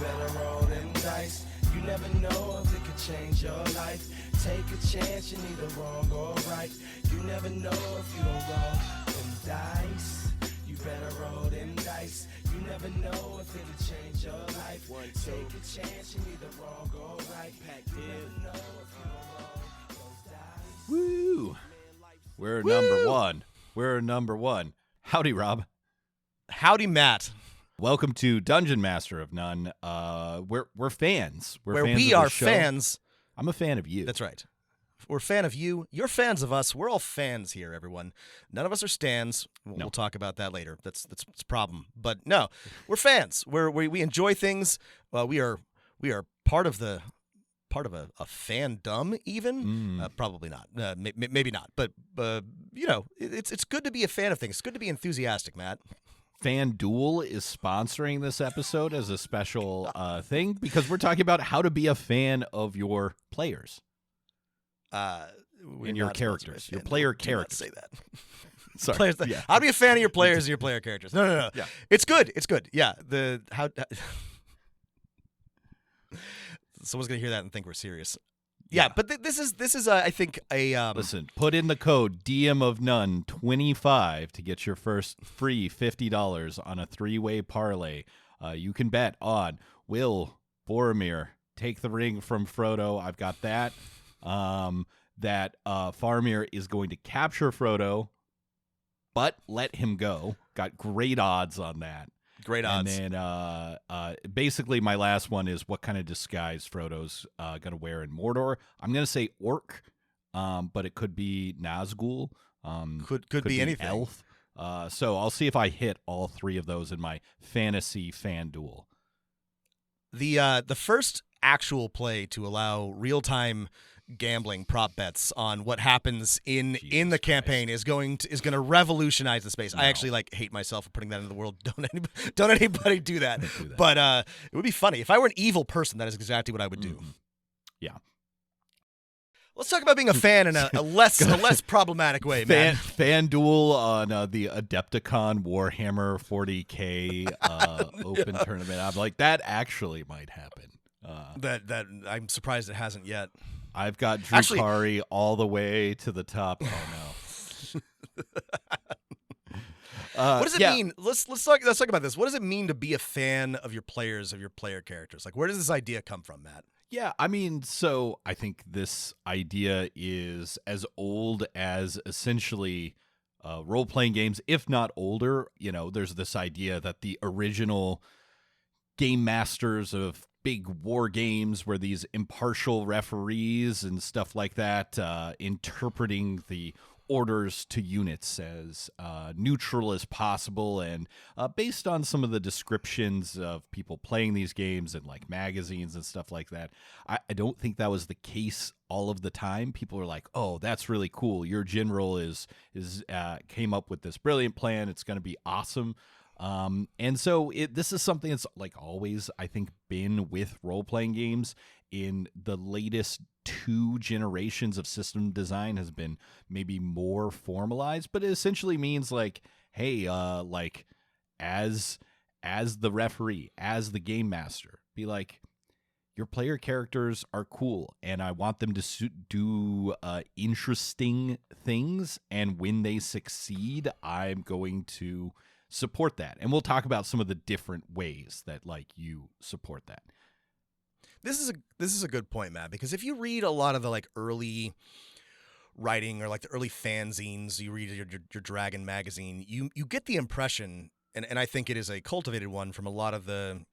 better roll them dice. You never know if it could change your life. Take a chance, you're neither wrong or right. You never know if you don't roll them dice. You better roll them dice. You never know if it could change your life. Take a chance, you're neither wrong or right. You never know if you don't roll those dice. Woo! We're number one. We're number one. Howdy, Rob. Howdy, Matt. Welcome to Dungeon Master of None. We're fans. We're Where fans we of are the show. fans. I'm a fan of you. That's right. We're a fan of you. You're fans of us. We're all fans here, everyone. None of us are stans. We'll talk about that later. That's a problem. But no, we're fans. We enjoy things. We are part of a fandom, even. Probably not. Maybe not. But it's good to be a fan of things. It's good to be enthusiastic, Matt. FanDuel is sponsoring this episode as a special thing because we're talking about how to be a fan of your players. And your characters, your player characters. Say that. Sorry. Players, yeah. How to be a fan of your players and your player characters. No. Yeah. It's good. It's good. Yeah. Someone's gonna hear that and think we're serious. Yeah, but this is I think a Listen, put in the code DM of None 25 to get your first free $50 on a 3-way parlay. You can bet on will Boromir take the ring from Frodo. I've got that. That Faramir is going to capture Frodo, but let him go. Got great odds on that. Great odds. And then basically my last one is what kind of disguise Frodo's going to wear in Mordor. I'm going to say orc, but it could be Nazgul. Could be anything. Elf. So I'll see if I hit all three of those in my fantasy FanDuel. The first actual play to allow real-time gambling prop bets on what happens in the campaign is going to revolutionize the space. No. I actually hate myself for putting that into the world. Don't anybody do that. Don't do that. But it would be funny if I were an evil person. That is exactly what I would do. Mm-hmm. Yeah. Let's talk about being a fan in a less problematic way, man. FanDuel on the Adepticon Warhammer 40K open tournament. I'm like, that actually might happen. That I'm surprised it hasn't yet. I've got Drukhari all the way to the top. Oh no. What does it mean? Let's talk about this. What does it mean to be a fan of your players, of your player characters? Where does this idea come from, Matt? Yeah, I mean, so I think this idea is as old as essentially role-playing games, if not older. There's this idea that the original game masters of big war games were these impartial referees and stuff like that, interpreting the orders to units as neutral as possible, and based on some of the descriptions of people playing these games and magazines and stuff like that, I don't think that was the case all of the time. People are like, oh, that's really cool, your general is came up with this brilliant plan, it's going to be awesome. And so this is something that's always, I think, been with role-playing games. In the latest 2 generations of system design has been maybe more formalized, but it essentially means hey, as the referee, as the game master, be your player characters are cool and I want them to do interesting things. And when they succeed, I'm going to support that. And we'll talk about some of the different ways that you support that. This is a good point, Matt, because if you read a lot of the early writing or the early fanzines, you read your Dragon magazine, you get the impression, and I think it is a cultivated one from a lot of the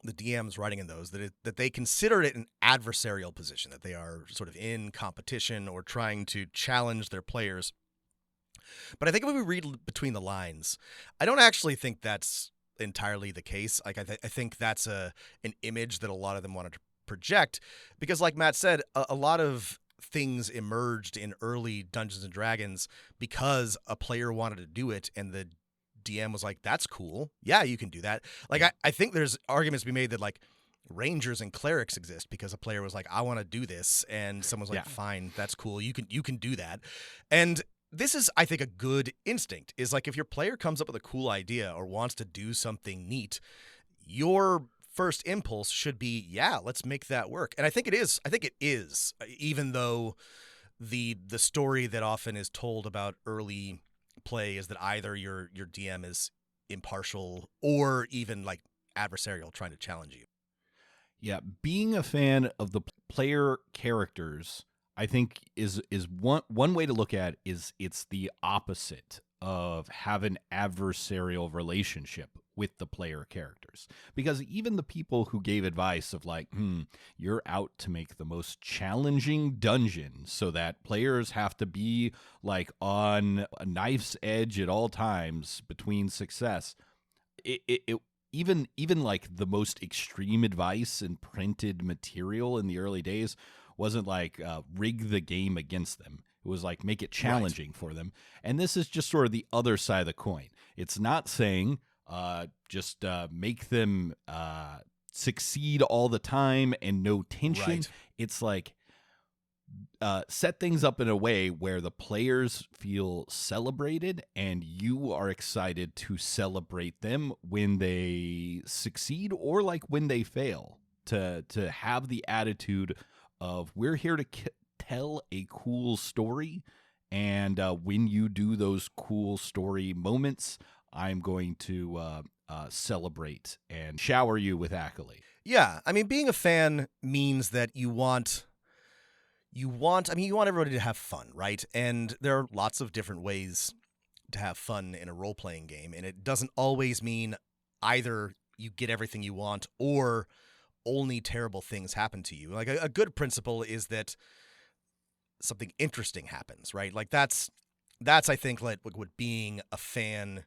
DMs writing in those, that they consider it an adversarial position, that they are sort of in competition or trying to challenge their players. But I think if we read between the lines, I don't actually think that's entirely the case. I think that's an image that a lot of them wanted to project, because like Matt said, a lot of things emerged in early Dungeons and Dragons because a player wanted to do it and the DM was like, that's cool. Yeah, you can do that. I think there's arguments to be made that rangers and clerics exist because a player was like, I want to do this, and someone's like, fine, that's cool. You can do that. And this is, I think, a good instinct, is if your player comes up with a cool idea or wants to do something neat, your first impulse should be, yeah, let's make that work. And I think it is. I think it is, even though the story that often is told about early play is that either your DM is impartial or even like adversarial, trying to challenge you. Yeah, being a fan of the player characters, I think is one way to look at it is it's the opposite of have an adversarial relationship with the player characters. Because even the people who gave advice of like, you're out to make the most challenging dungeon so that players have to be like on a knife's edge at all times between success. It even like the most extreme advice in printed material in the early days wasn't like rig the game against them. It was like make it challenging for them. And this is just sort of the other side of the coin. It's not saying just make them succeed all the time and no tension. Right. It's like set things up in a way where the players feel celebrated and you are excited to celebrate them when they succeed or like when they fail. To have the attitude of we're here to tell a cool story, and when you do those cool story moments, I'm going to celebrate and shower you with accolades. Yeah, I mean, being a fan means that you want everybody to have fun, right? And there are lots of different ways to have fun in a role-playing game, and it doesn't always mean either you get everything you want or only terrible things happen to you. Like a good principle is that something interesting happens, right? Like that's I think like what being a fan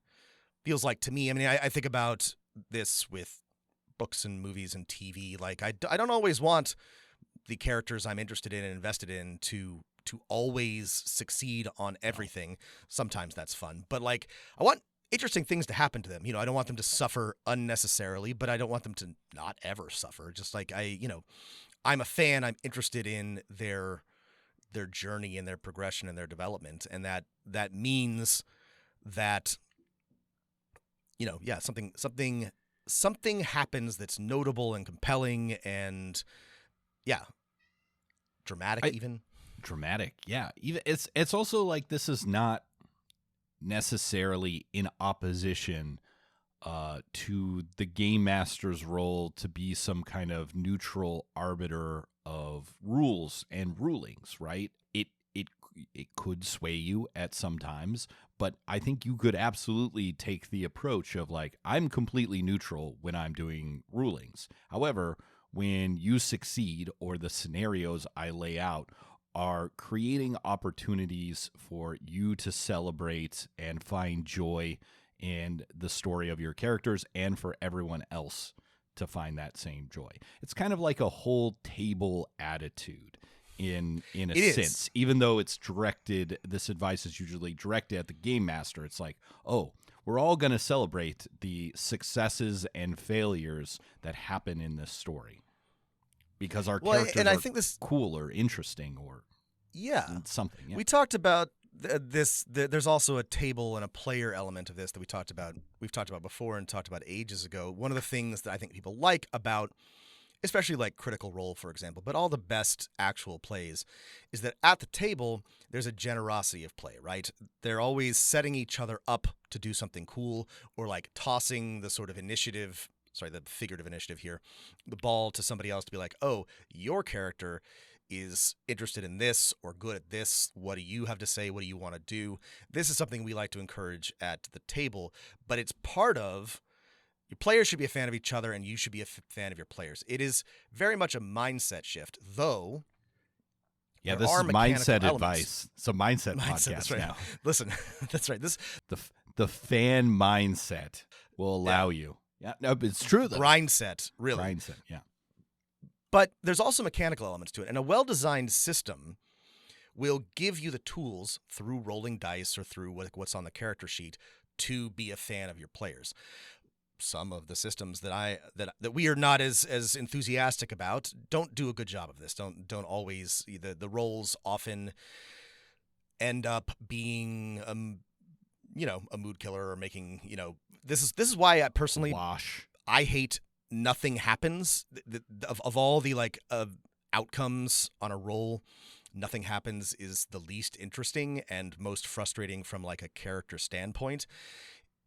feels like to me. I mean, I think about this with books and movies and TV. Like I don't always want the characters I'm interested in and invested in to always succeed on everything. Sometimes that's fun, but like I want interesting things to happen to them. I don't want them to suffer unnecessarily, but I don't want them to not ever suffer. Just like I'm a fan. I'm interested in their journey and their progression and their development, and that means that something happens that's notable and compelling and dramatic. Dramatic, yeah. Even it's also like this is not necessarily in opposition to the game master's role to be some kind of neutral arbiter of rules and rulings, right? It could sway you at some times, but I think you could absolutely take the approach of like, I'm completely neutral when I'm doing rulings. However, when you succeed or the scenarios I lay out are creating opportunities for you to celebrate and find joy in the story of your characters and for everyone else to find that same joy. It's kind of like a whole table attitude in a sense. Even though it's directed, this advice is usually directed at the game master. It's like, oh, we're all going to celebrate the successes and failures that happen in this story because our characters and are I think this cool or interesting or something. Yeah. We talked about this. There's also a table and a player element of this that we've talked about before and talked about ages ago. One of the things that I think people like about, especially like Critical Role, for example, but all the best actual plays, is that at the table, there's a generosity of play, right? They're always setting each other up to do something cool or like tossing the sort of initiative, the figurative initiative here, the ball to somebody else to be like, oh, your character is interested in this or good at this. What do you have to say? What do you want to do? This is something we like to encourage at the table, but it's part of your players should be a fan of each other and you should be a fan of your players. It is very much a mindset shift, though. Yeah, this is mindset advice. It's a mindset podcast that's right. now. Listen, that's right. The fan mindset will allow you. Yeah, no, but it's true though. Grindset, really. Grindset, yeah. But there's also mechanical elements to it, and a well-designed system will give you the tools through rolling dice or through what's on the character sheet to be a fan of your players. Some of the systems that we are not as enthusiastic about don't do a good job of this. Don't always. The roles often end up being a mood killer or making this is why I personally Wash. I hate nothing happens. Of all the like outcomes on a roll, nothing happens is the least interesting and most frustrating from like a character standpoint.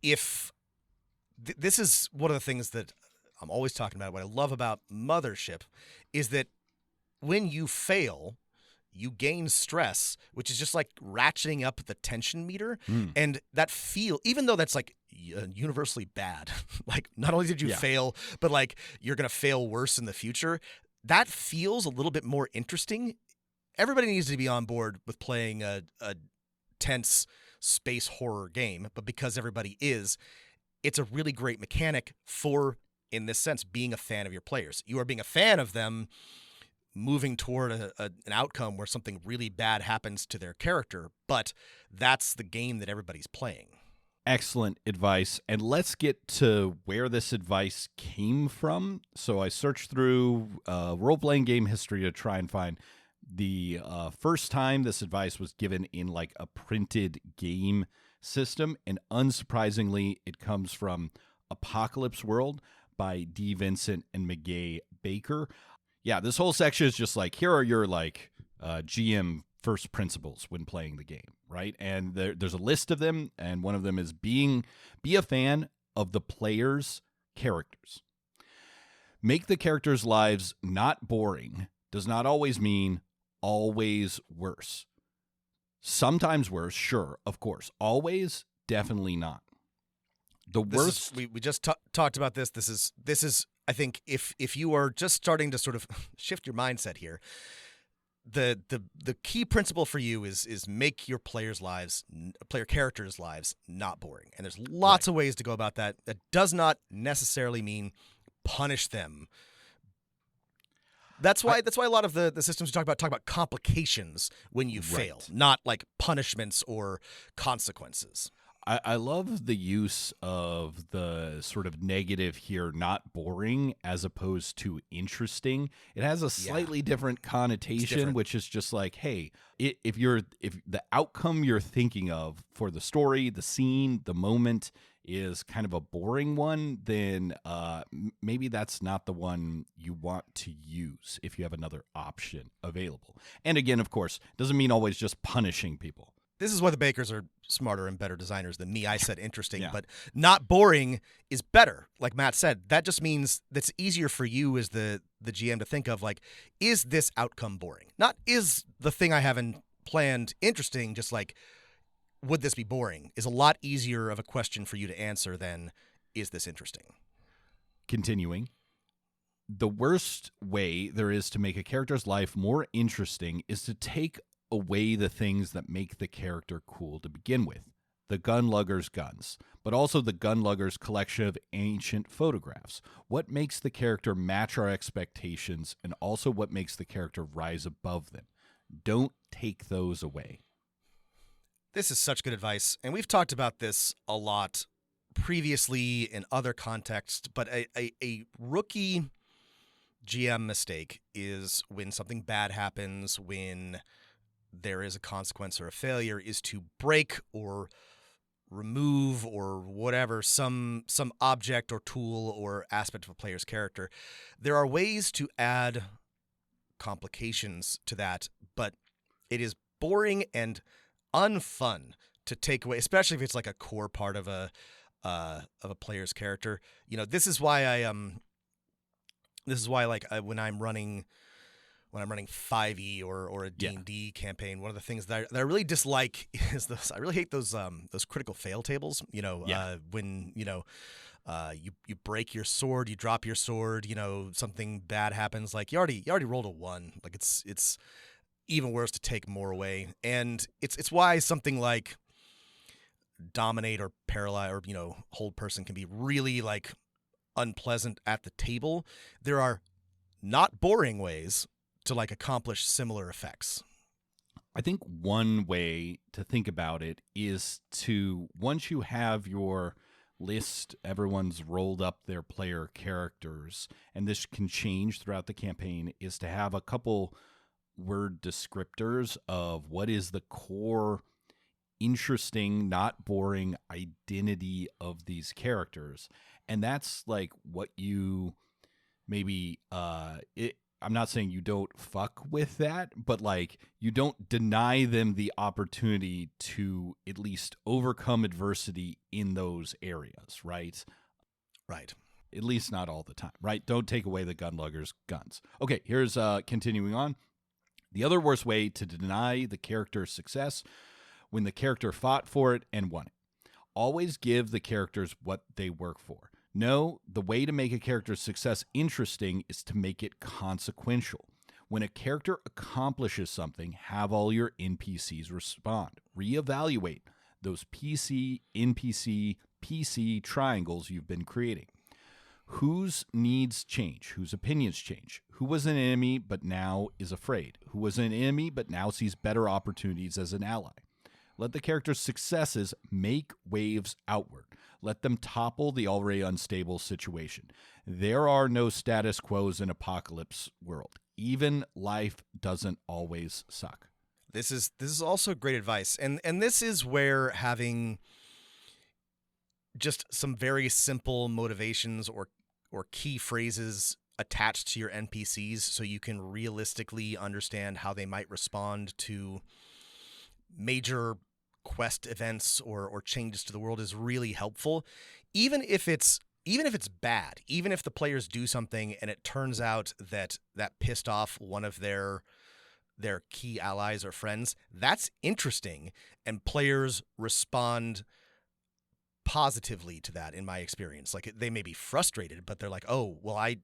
If this is one of the things that I'm always talking about, what I love about Mothership is that when you fail, you gain stress, which is just like ratcheting up the tension meter. And that even though that's like universally bad, like not only did you fail, but like you're going to fail worse in the future, that feels a little bit more interesting. Everybody needs to be on board with playing a tense space horror game, but because everybody is, it's a really great mechanic for, in this sense, being a fan of your players. You are being a fan of them moving toward an outcome where something really bad happens to their character, but that's the game that everybody's playing. Excellent advice. And let's get to where this advice came from. So I searched through role-playing game history to try and find the first time this advice was given in like a printed game system. And unsurprisingly, it comes from Apocalypse World by D. Vincent and Meguey Baker. Yeah, this whole section is just like, here are your like GM first principles when playing the game, right? And there's a list of them, and one of them is be a fan of the player's characters. Make the characters' lives not boring does not always mean always worse. Sometimes worse, sure, of course. Always, definitely not. The worst. We just talked about this. This is. I think if you are just starting to sort of shift your mindset here, the key principle for you is make your player characters' lives not boring. And there's lots of ways to go about that. That does not necessarily mean punish them. That's why a lot of the systems we talk about complications when you fail, not like punishments or consequences. I love the use of the sort of negative here, not boring, as opposed to interesting. It has a slightly different connotation, which is just like, hey, if the outcome you're thinking of for the story, the scene, the moment is kind of a boring one, then maybe that's not the one you want to use if you have another option available. And again, of course, doesn't mean always just punishing people. This is why the Bakers are smarter and better designers than me. I said interesting, but not boring is better. Like Matt said, that just means that's easier for you as the GM to think of, like, is this outcome boring? Not is the thing I haven't planned interesting, just like, would this be boring? Is a lot easier of a question for you to answer than, is this interesting? Continuing. The worst way there is to make a character's life more interesting is to take away the things that make the character cool to begin with. The Gunlugger's guns, but also the Gunlugger's collection of ancient photographs. What makes the character match our expectations, and also what makes the character rise above them. Don't take those away. This is such good advice, and we've talked about this a lot previously in other contexts, but a rookie GM mistake is when something bad happens, when there is a consequence or a failure, is to break or remove or whatever some object or tool or aspect of a player's character. There are ways to add complications to that, but it is boring and unfun to take away, especially if it's like a core part of a player's character. You know, this is why when I'm running 5e or a D&D campaign, one of the things that I really dislike is this. I really hate those critical fail tables. You know, when you break your sword, you drop your sword. You know, something bad happens. Like you already rolled a 1. Like it's even worse to take more away. And it's why something like dominate or paralyze or hold person can be really like unpleasant at the table. There are not boring ways to like accomplish similar effects. I think one way to think about it is to, once you have your list, everyone's rolled up their player characters, and this can change throughout the campaign, is to have a couple word descriptors of what is the core interesting, not boring identity of these characters. And that's like what you maybe I'm not saying you don't fuck with that, but like you don't deny them the opportunity to at least overcome adversity in those areas, right? Right. At least not all the time, right? Don't take away the gunlugger's guns. Okay, here's continuing on. The other worst way to deny the character's success when the character fought for it and won it. Always give the characters what they work for. No, the way to make a character's success interesting is to make it consequential. When a character accomplishes something, have all your NPCs respond. Reevaluate those PC triangles you've been creating. Whose needs change? Whose opinions change? Who was an enemy but now is afraid? Who was an enemy but now sees better opportunities as an ally? Let the character's successes make waves outward. Let them topple the already unstable situation. There are no status quos in Apocalypse World. Even life doesn't always suck. This is also great advice. And this is where having just some very simple motivations or key phrases attached to your NPCs so you can realistically understand how they might respond to major quest events or changes to the world is really helpful. Even if it's bad, even if the players do something and it turns out that pissed off one of their key allies or friends, that's interesting, and players respond positively to that, in my experience. Like, they may be frustrated, but they're like, oh, well,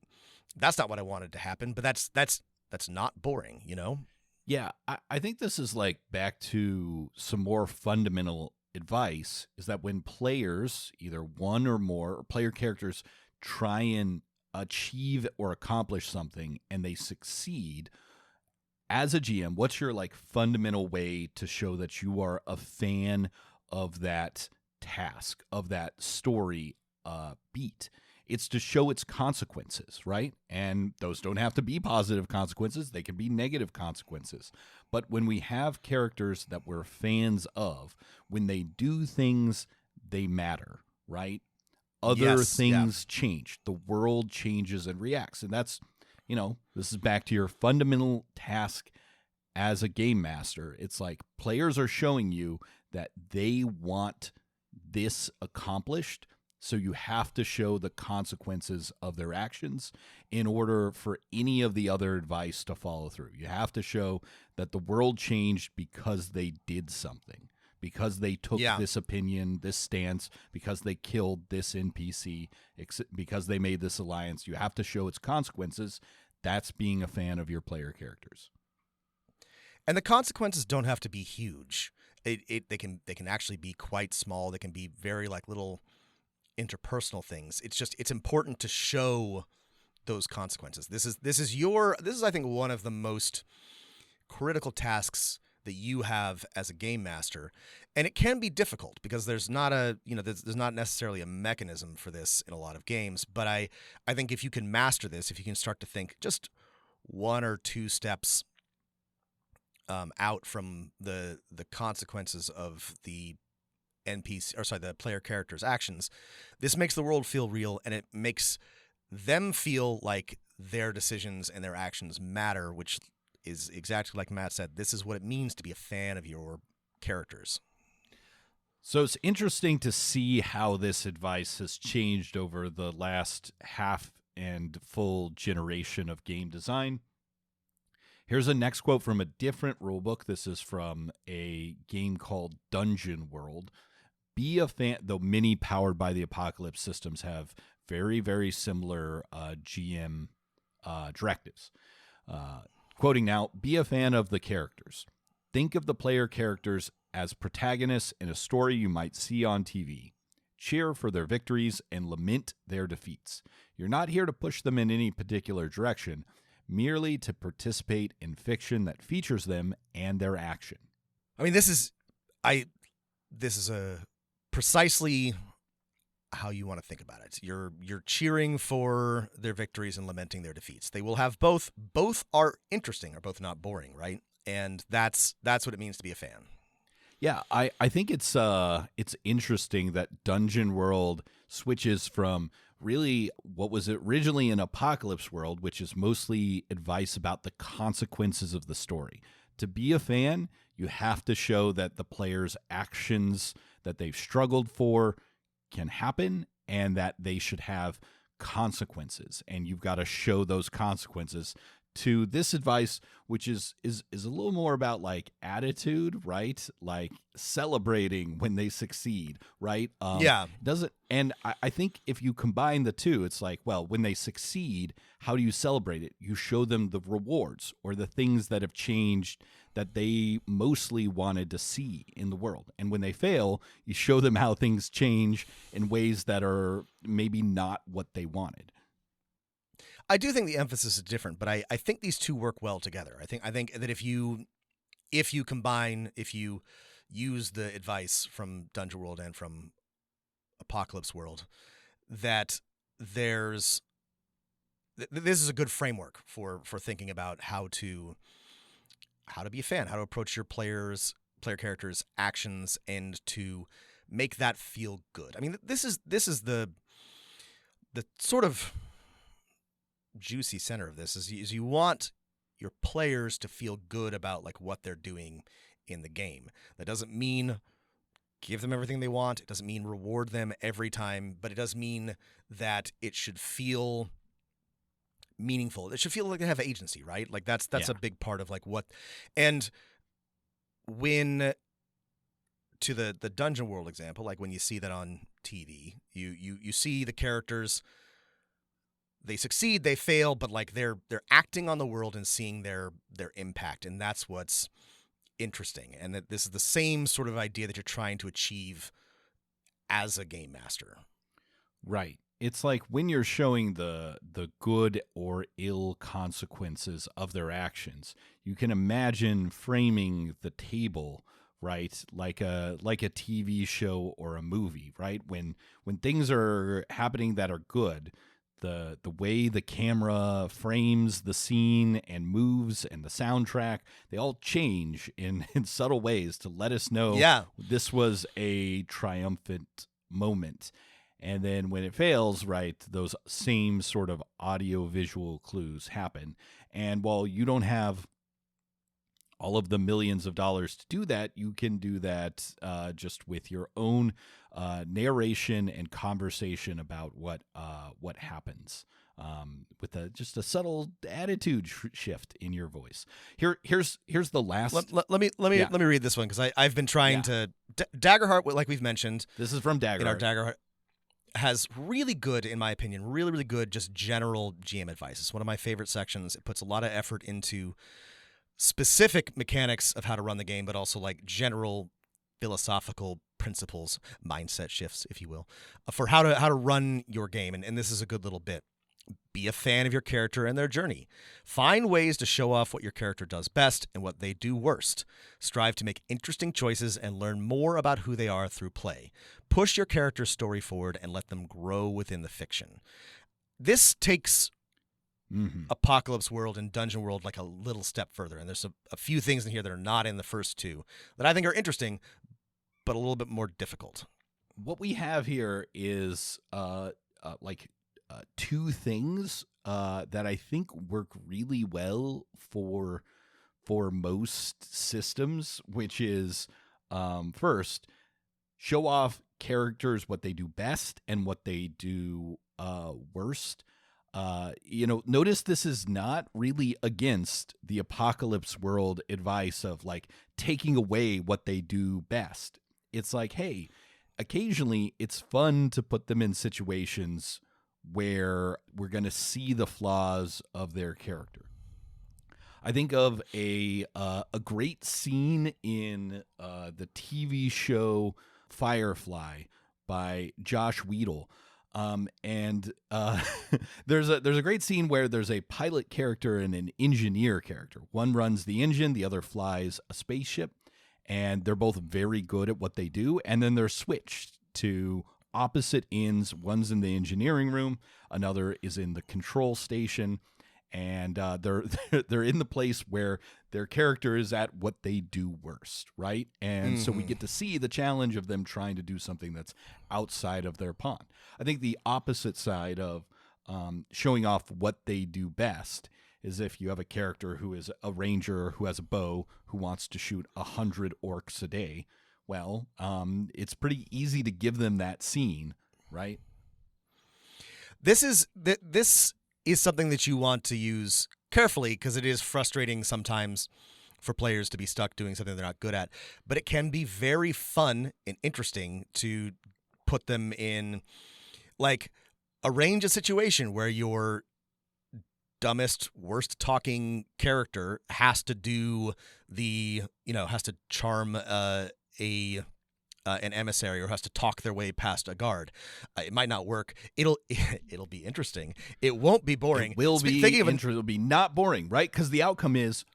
that's not what I wanted to happen, but that's not boring, you know? Yeah, I think this is like back to some more fundamental advice, is that when players, either one or more, or player characters try and achieve or accomplish something and they succeed, as a GM, what's your like fundamental way to show that you are a fan of that task, of that story beat? It's to show its consequences, right? And those don't have to be positive consequences. They can be negative consequences. But when we have characters that we're fans of, when they do things, they matter, right? Other things change. The world changes and reacts. And that's, this is back to your fundamental task as a game master. It's like players are showing you that they want this accomplished. So you have to show the consequences of their actions in order for any of the other advice to follow through. You have to show that the world changed because they did something, because they took this opinion, this stance, because they killed this NPC, because they made this alliance. You have to show its consequences. That's being a fan of your player characters. And the consequences don't have to be huge. They can actually be quite small. They can be very like little interpersonal things. It's important to show those consequences. This is I think one of the most critical tasks that you have as a game master, and it can be difficult because there's not there's not necessarily a mechanism for this in a lot of games. But I think if you can master this, if you can start to think just one or two steps out from the consequences of the the player character's actions, this makes the world feel real, and it makes them feel like their decisions and their actions matter, which is exactly like Matt said. This is what it means to be a fan of your characters. So it's interesting to see how this advice has changed over the last half and full generation of game design. Here's a next quote from a different rulebook. This is from a game called Dungeon World. Be a fan, though many powered by the Apocalypse systems have very, very similar GM directives. Quoting now, be a fan of the characters. Think of the player characters as protagonists in a story you might see on TV. Cheer for their victories and lament their defeats. You're not here to push them in any particular direction, merely to participate in fiction that features them and their action. I mean, this is precisely how you want to think about it. You're cheering for their victories and lamenting their defeats. They will have both. Both are interesting, are both not boring, right? And that's what it means to be a fan. Yeah, I think it's interesting that Dungeon World switches from really what was originally an Apocalypse World, which is mostly advice about the consequences of the story. To be a fan, you have to show that the player's actions that they've struggled for can happen and that they should have consequences. And you've got to show those consequences. To this advice, which is a little more about like attitude, right? Like celebrating when they succeed, right? Yeah. Doesn't, and I think if you combine the two, it's like, well, when they succeed, how do you celebrate it? You show them the rewards or the things that have changed that they mostly wanted to see in the world. And when they fail, you show them how things change in ways that are maybe not what they wanted. I do think the emphasis is different, but I think these two work well together. I think that if you use the advice from Dungeon World and from Apocalypse World, that this is a good framework for thinking about how to be a fan, how to approach your player characters' actions, and to make that feel good. I mean, this is the sort of juicy center of this is you want your players to feel good about like what they're doing in the game. That doesn't mean give them everything they want. It doesn't mean reward them every time, but it does mean that it should feel meaningful. It should feel like they have agency, right? Like that's a big part of like what. And when to the Dungeon World example, like when you see that on TV, you see the characters. They succeed, they fail, but like they're acting on the world and seeing their impact, and that's what's interesting. And that this is the same sort of idea that you're trying to achieve as a game master. Right. It's like when you're showing the good or ill consequences of their actions, you can imagine framing the table, right? Like a TV show or a movie, right? When things are happening that are good, the way the camera frames the scene and moves and the soundtrack, they all change in subtle ways to let us know this was a triumphant moment. And then when it fails, right, those same sort of audio-visual clues happen. And while you don't have all of the millions of dollars to do that, you can do that just with your own narration and conversation about what happens, with just a subtle attitude shift in your voice. Here's the last. Let me read this one because I've been trying to. Daggerheart, like we've mentioned, this is from Daggerheart. In our Daggerheart, has really good, in my opinion, really good just general GM advice. It's one of my favorite sections. It puts a lot of effort into specific mechanics of how to run the game, but also like general philosophical principles, mindset shifts, if you will, for how to run your game. And this is a good little bit. Be a fan of your character and their journey. Find ways to show off what your character does best and what they do worst. Strive to make interesting choices and learn more about who they are through play. Push your character's story forward and let them grow within the fiction. This takes Apocalypse World and Dungeon World like a little step further. And there's a few things in here that are not in the first two that I think are interesting, but a little bit more difficult. What we have here is two things that I think work really well for most systems, which is first, show off characters what they do best and what they do worst. Notice this is not really against the Apocalypse World advice of like taking away what they do best. It's like, hey, occasionally it's fun to put them in situations where we're going to see the flaws of their character. I think of a great scene in the TV show Firefly by Josh Whedon. And there's a great scene where there's a pilot character and an engineer character. One runs the engine, the other flies a spaceship, and they're both very good at what they do. And then they're switched to opposite ends. One's in the engineering room, another is in the control station. and they're they're in the place where their character is at what they do worst, right? And so we get to see the challenge of them trying to do something that's outside of their pond. I think the opposite side of showing off what they do best is if you have a character who is a ranger who has a bow who wants to shoot 100 orcs a day. Well, it's pretty easy to give them that scene, right? This is something that you want to use carefully because it is frustrating sometimes for players to be stuck doing something they're not good at. But it can be very fun and interesting to put them in, like, arrange a situation where your dumbest, worst talking character has to do has to charm an emissary or has to talk their way past a guard. It might not work. It'll be interesting. It won't be boring. It will be interesting. It'll be not boring, right? Because the outcome is,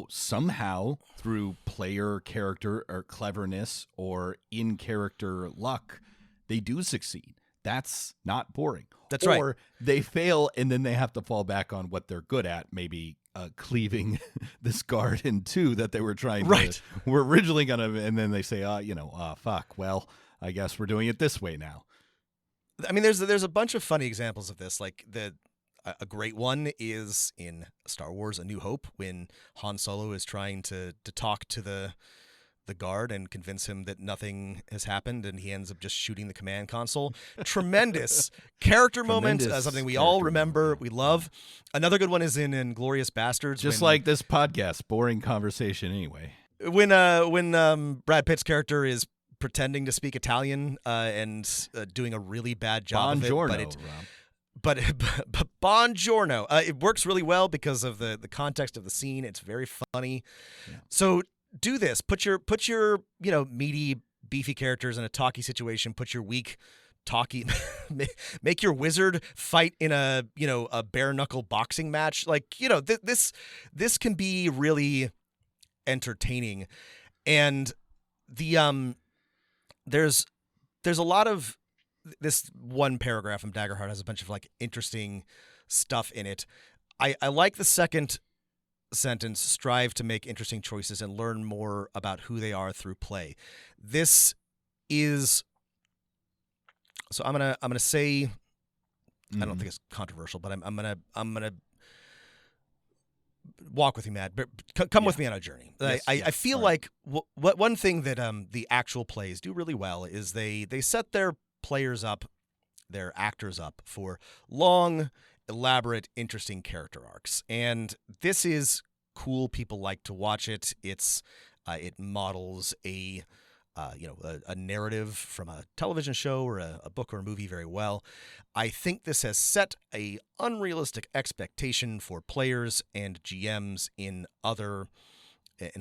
somehow through player character or cleverness or in character luck, they do succeed. That's not boring. That's right. Or they fail and then they have to fall back on what they're good at, maybe cleaving this guard in two that they were trying to, were originally going to, and then they say, fuck, well, I guess we're doing it this way now. I mean, there's a bunch of funny examples of this. Like a great one is in Star Wars A New Hope when Han Solo is trying to talk to the guard and convince him that nothing has happened, and he ends up just shooting the command console. Tremendous character moment, something we all remember, we love. Another good one is in Inglourious Bastards. Just like this podcast, boring conversation anyway. When Brad Pitt's character is pretending to speak Italian and doing a really bad job of it, but buongiorno. It works really well because of the context of the scene. It's very funny. Yeah. So do this. Put your meaty, beefy characters in a talky situation. Put your weak, talky. Make your wizard fight in a bare knuckle boxing match. Like this can be really entertaining, and there's a lot of this one paragraph from Daggerheart has a bunch of like interesting stuff in it. I like the second sentence, strive to make interesting choices and learn more about who they are through play. This is, so I'm gonna say, I don't think it's controversial, but I'm gonna walk with you, Matt. Come with me on a journey. Yes, I feel like what one thing that the actual plays do really well is they set their players up, their actors up for long, elaborate, interesting character arcs, and this is cool. People like to watch it. It models a narrative from a television show or a book or a movie very well. I think this has set a unrealistic expectation for players and GMs in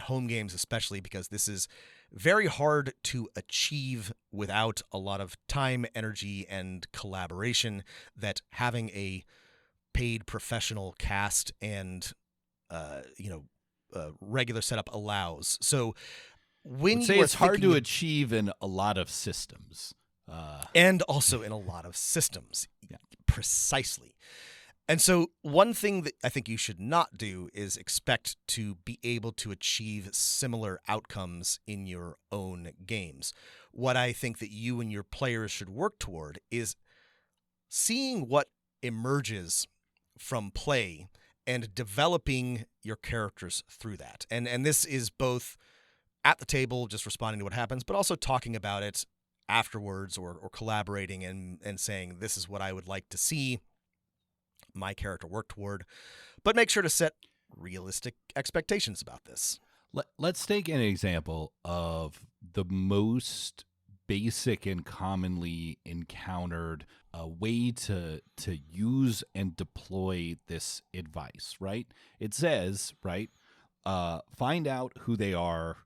home games, especially because this is very hard to achieve without a lot of time, energy, and collaboration that having a paid professional cast and regular setup allows. So when it's hard to achieve in a lot of systems, and also in a lot of systems, precisely. And so one thing that I think you should not do is expect to be able to achieve similar outcomes in your own games. What I think that you and your players should work toward is seeing what emerges from play and developing your characters through that. And this is both at the table, just responding to what happens, but also talking about it afterwards or collaborating and saying, this is what I would like to see my character work toward. But make sure to set realistic expectations about this. Let's take an example of the most basic and commonly encountered way to use and deploy this advice, right? It says, right, find out who they are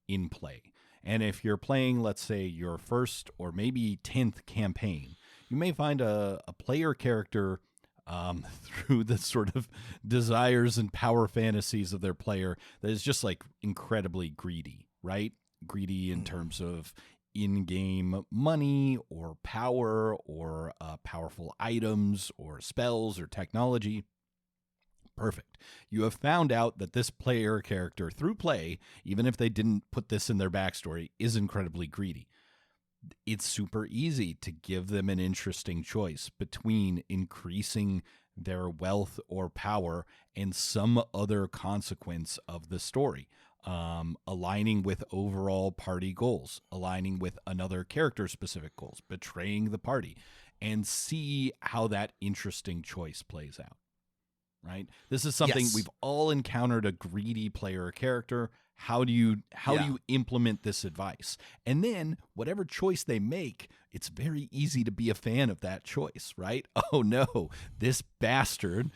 in play. And if you're playing, let's say, your first or maybe 10th campaign, you may find a player character through the sort of desires and power fantasies of their player that is just like incredibly greedy, right? Greedy in terms of in-game money or power or powerful items or spells or technology. Perfect. You have found out that this player character, through play, even if they didn't put this in their backstory, is incredibly greedy. It's super easy to give them an interesting choice between increasing their wealth or power and some other consequence of the story. Aligning with overall party goals, aligning with another character specific goals, betraying the party, and see how that interesting choice plays out. Right? This is something Yes. we've all encountered a greedy player or character. How do you implement this advice? And then whatever choice they make, it's very easy to be a fan of that choice, right? Oh no, this bastard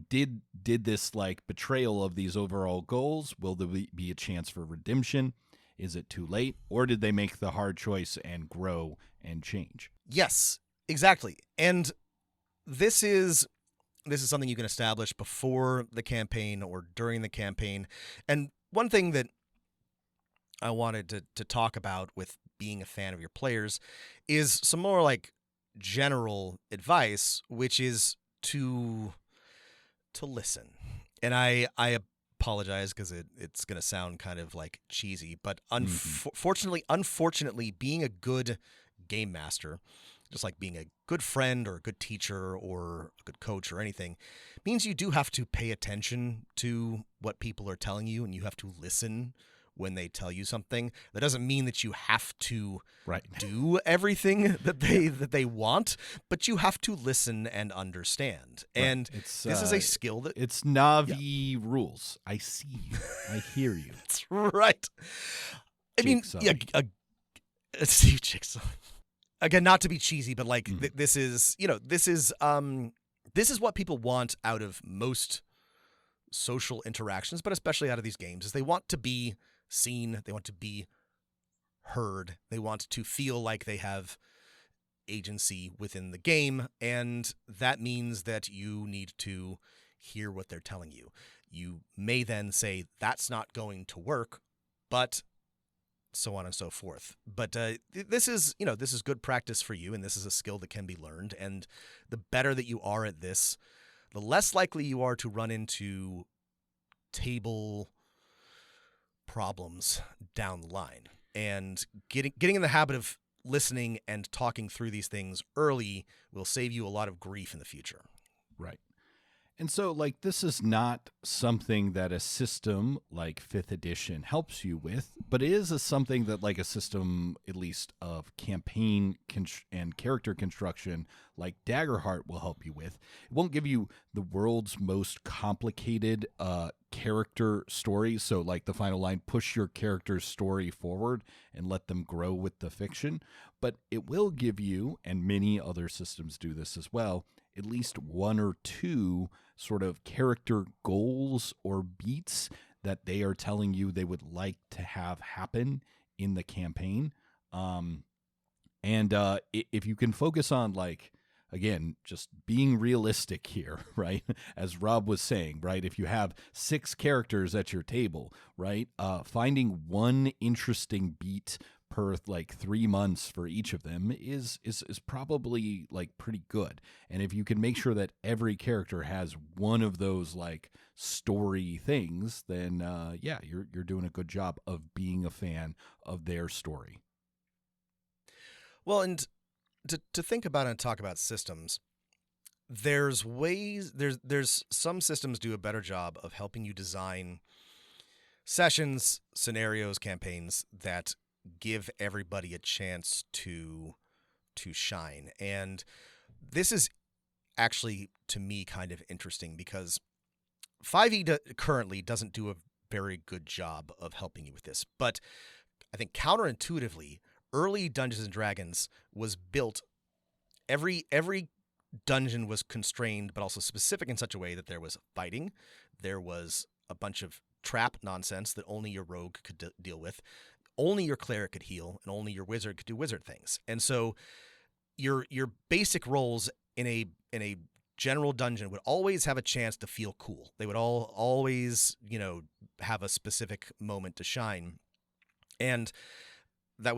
did this like betrayal of these overall goals. Will there be a chance for redemption? Is it too late? Or did they make the hard choice and grow and change? Yes, exactly. And this is something you can establish before the campaign or during the campaign. And one thing that I wanted to talk about with being a fan of your players is some more like general advice, which is to listen. And I apologize because it's going to sound kind of like cheesy, but unfortunately, being a good game master, just like being a good friend or a good teacher or a good coach or anything, means you do have to pay attention to what people are telling you, and you have to listen when they tell you something. That doesn't mean that you have to do everything that they want, but you have to listen and understand. Right. And this is a skill that it's Na'vi rules. I see you. I hear you. That's right. I mean, Steve Jigsaw. Again, not to be cheesy, but like this is what people want out of most social interactions, but especially out of these games, is they want to be seen, they want to be heard, they want to feel like they have agency within the game, and that means that you need to hear what they're telling you. You may then say, that's not going to work, but so on and so forth. But this is good practice for you, and this is a skill that can be learned. And the better that you are at this, the less likely you are to run into table problems down the line. And getting in the habit of listening and talking through these things early will save you a lot of grief in the future. Right. And so, like, this is not something that a system like 5th edition helps you with, but it is something that, like, a system, at least of campaign and character construction, like Daggerheart, will help you with. It won't give you the world's most complicated character story. So, like the final line, push your character's story forward and let them grow with the fiction. But it will give you, and many other systems do this as well, at least one or two sort of character goals or beats that they are telling you they would like to have happen in the campaign. If you can focus on, like, again, just being realistic here, right? As Rob was saying, right? If you have 6 characters at your table, right? Finding one interesting beat per like 3 months for each of them is probably like pretty good. And if you can make sure that every character has one of those like story things, then you're doing a good job of being a fan of their story. Well, and to think about and talk about systems, there's some systems do a better job of helping you design sessions, scenarios, campaigns that give everybody a chance to shine. And this is actually, to me, kind of interesting because 5e currently doesn't do a very good job of helping you with this. But I think counterintuitively, early Dungeons and Dragons was built, every dungeon was constrained but also specific in such a way that there was fighting, there was a bunch of trap nonsense that only your rogue could deal with, only your cleric could heal, and only your wizard could do wizard things. And so your basic roles in a general dungeon would always have a chance to feel cool. They would always, have a specific moment to shine. And there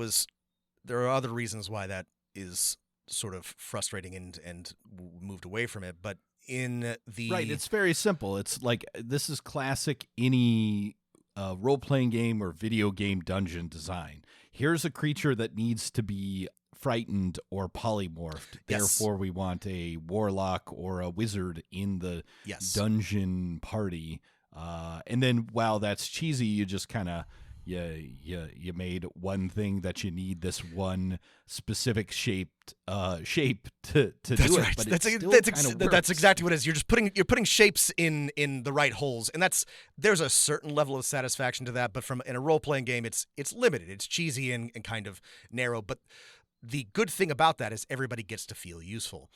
are other reasons why that is sort of frustrating and moved away from it. But in the Right, it's very simple. It's like this is classic any role-playing game or video game dungeon design. Here's a creature that needs to be frightened or polymorphed. Yes. Therefore, we want a warlock or a wizard in the yes. dungeon party. And then, while that's cheesy, you just kind of you made one thing that you need this one specific shape to That's do right. it. But That's exactly what it is. You're putting shapes in the right holes, and there's a certain level of satisfaction to that. But in a role playing game, it's limited. It's cheesy and kind of narrow. But the good thing about that is everybody gets to feel useful.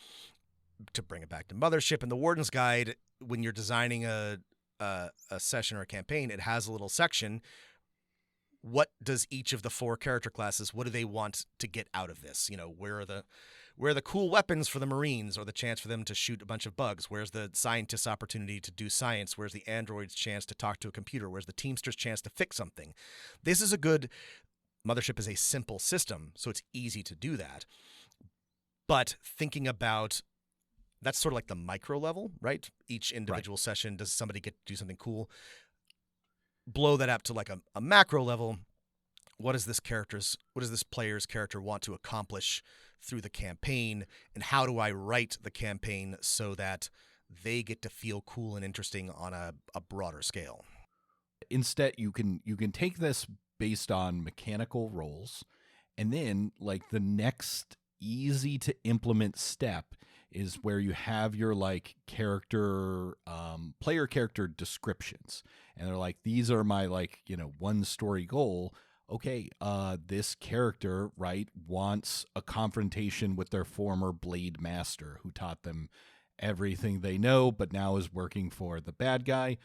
To bring it back to Mothership and the Warden's Guide, when you're designing a session or a campaign, it has a little section. What does each of the 4 character classes, what do they want to get out of this? Where are the cool weapons for the Marines, or the chance for them to shoot a bunch of bugs? Where's the scientist's opportunity to do science? Where's the android's chance to talk to a computer? Where's the teamster's chance to fix something? This is Mothership is a simple system, so it's easy to do that. But thinking about, that's sort of like the micro level, right? Each individual session, does somebody get to do something cool? Blow that up to like a macro level. What does this player's character want to accomplish through the campaign, and how do I write the campaign so that they get to feel cool and interesting on a broader scale? Instead, you can take this based on mechanical roles, and then like the next easy to implement step is where you have your like player character descriptions, and they're like, these are my one story goal. Okay, this character, right, wants a confrontation with their former blade master who taught them everything they know, but now is working for the bad guy.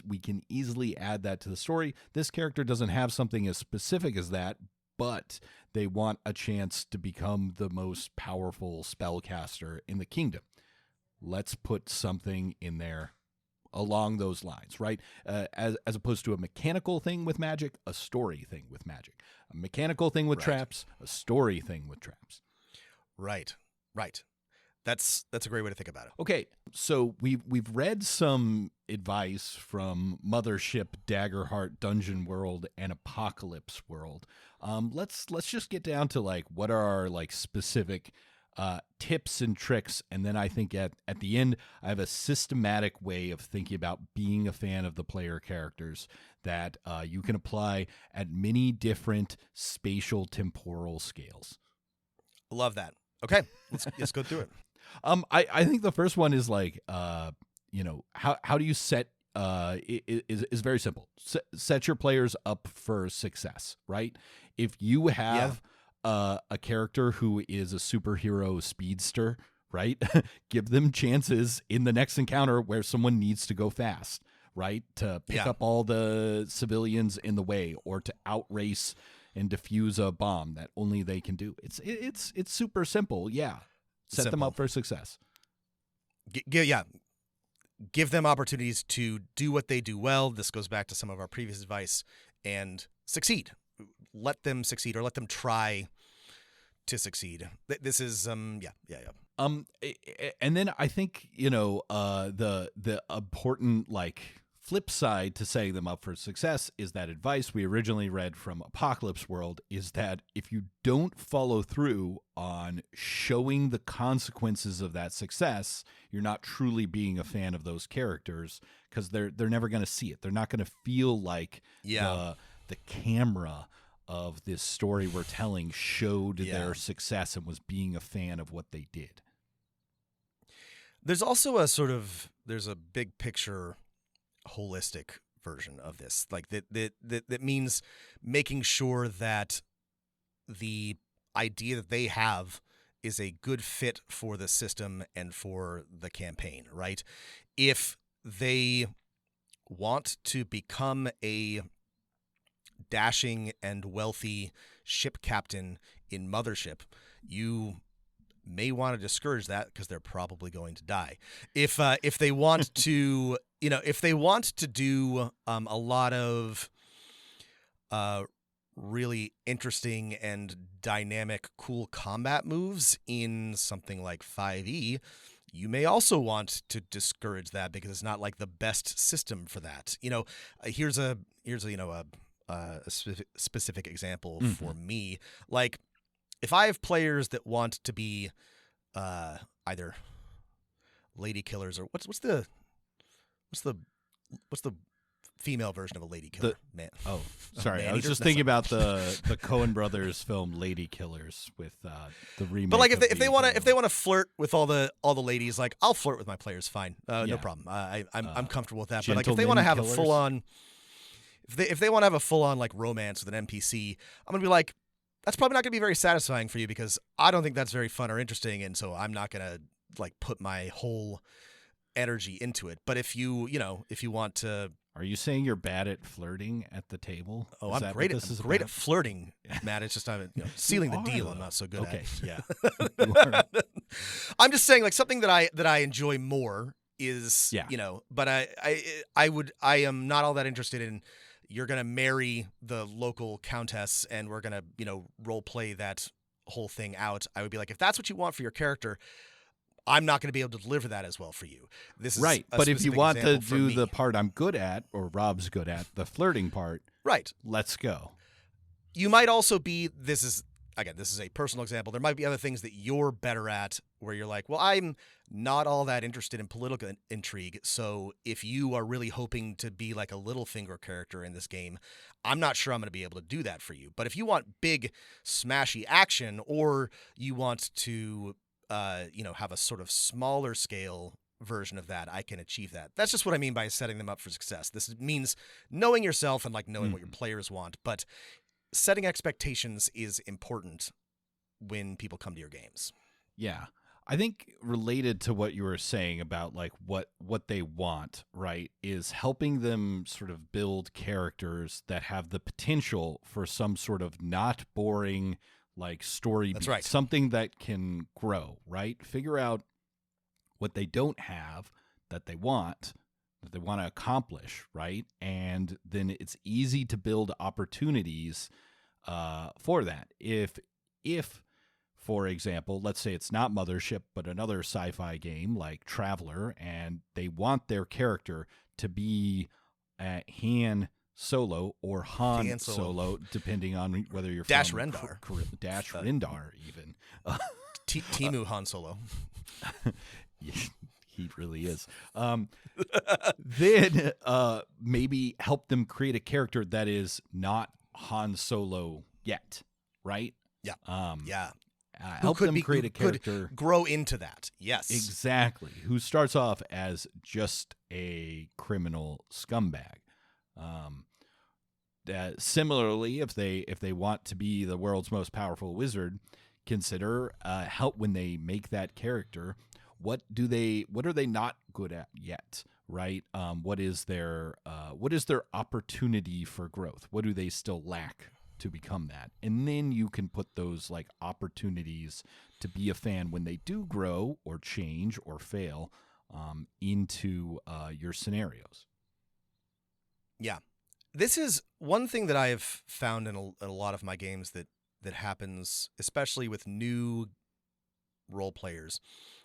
We can easily add that to the story. This character doesn't have something as specific as that, but they want a chance to become the most powerful spellcaster in the kingdom. Let's put something in there along those lines, right? As opposed to a mechanical thing with magic, a story thing with magic. A mechanical thing with traps, a story thing with traps. Right. That's a great way to think about it. Okay, so we've read some advice from Mothership, Daggerheart, Dungeon World, and Apocalypse World. Let's just get down to like what are our like specific tips and tricks, and then I think at the end I have a systematic way of thinking about being a fan of the player characters that you can apply at many different spatial temporal scales. Love that. Okay, let's go through it. I think the first one is like, how do you set, is very simple. Set your players up for success, right? If you have a character who is a superhero speedster, right? Give them chances in the next encounter where someone needs to go fast, right? To pick up all the civilians in the way, or to outrace and defuse a bomb that only they can do. It's super simple. Yeah. Set them up for success. Give them opportunities to do what they do well. This goes back to some of our previous advice, and succeed. Let them succeed, or let them try to succeed. This is And then I think the important flip side to setting them up for success is that advice we originally read from Apocalypse World is that if you don't follow through on showing the consequences of that success, you're not truly being a fan of those characters, because they're never going to see it. They're not going to feel like the camera of this story we're telling showed their success and was being a fan of what they did. There's also there's a big picture holistic version of this, like that means making sure that the idea that they have is a good fit for the system and for the campaign, right? If they want to become a dashing and wealthy ship captain in Mothership, you may want to discourage that, because they're probably going to die. If they want to, if they want to do a lot of really interesting and dynamic, cool combat moves in something like 5e, you may also want to discourage that because it's not like the best system for that. Here's a specific example for me. Like, if I have players that want to be either lady killers or what's the female version of a lady killer? Man. Oh, sorry. I was Man-eater? just thinking about the Coen Brothers film Lady Killers with the remake. But like if of they want to flirt with all the ladies, like I'll flirt with my players, fine, no Yeah. problem. I'm comfortable with that. But like if they Gentlemen want to have killers? a full on, if they want to have a full on like romance with an NPC, I'm gonna be like, that's probably not gonna be very satisfying for you because I don't think that's very fun or interesting, and so I'm not gonna like put my whole energy into it. But if you want to. Are you saying you're bad at flirting at the table? Oh, Is I'm that great what at this is great about? at flirting, Matt. It's just sealing the are, deal. though. I'm not so good Okay, at. yeah. You are. I'm just saying, like, something that I enjoy more is, Yeah. But I am not all that interested in. You're gonna marry the local countess, and we're gonna role play that whole thing out. I would be like, if that's what you want for your character, I'm not going to be able to deliver that as well for you. This is Right. a But if you specific want to example for do me. the part I'm good at, or Rob's good at, the flirting part, right. let's go. You might also be, this is a personal example. There might be other things that you're better at where you're like, well, I'm not all that interested in political intrigue. So if you are really hoping to be like a Littlefinger character in this game, I'm not sure I'm going to be able to do that for you. But if you want big, smashy action, or you want to, have a sort of smaller scale version of that, I can achieve that. That's just what I mean by setting them up for success. This means knowing yourself and like knowing what your players want, but setting expectations is important when people come to your games. Yeah. I think related to what you were saying about like what they want, right, is helping them sort of build characters that have the potential for some sort of not boring like story That's beat, right. something that can grow, right? Figure out what they don't have that they want to accomplish, right? And then it's easy to build opportunities for that. If for example, let's say it's not Mothership, but another sci-fi game like Traveler, and they want their character to be Han Solo or Han Han Solo. Solo, depending on whether you're Dash from Rendar. Dash Rendar, even. Timu Han Solo. He really is. Then maybe help them create a character that is not Han Solo yet, right? Yeah. Yeah. Help them create a character. Could grow into that. Yes. Exactly. Who starts off as just a criminal scumbag. Similarly, if they want to be the world's most powerful wizard, consider help when they make that character. What are they not good at yet? Right? What is their opportunity for growth? What do they still lack to become that? And then you can put those like opportunities to be a fan when they do grow or change or fail into your scenarios. Yeah. This is one thing that I have found in a lot of my games that happens, especially with new role players,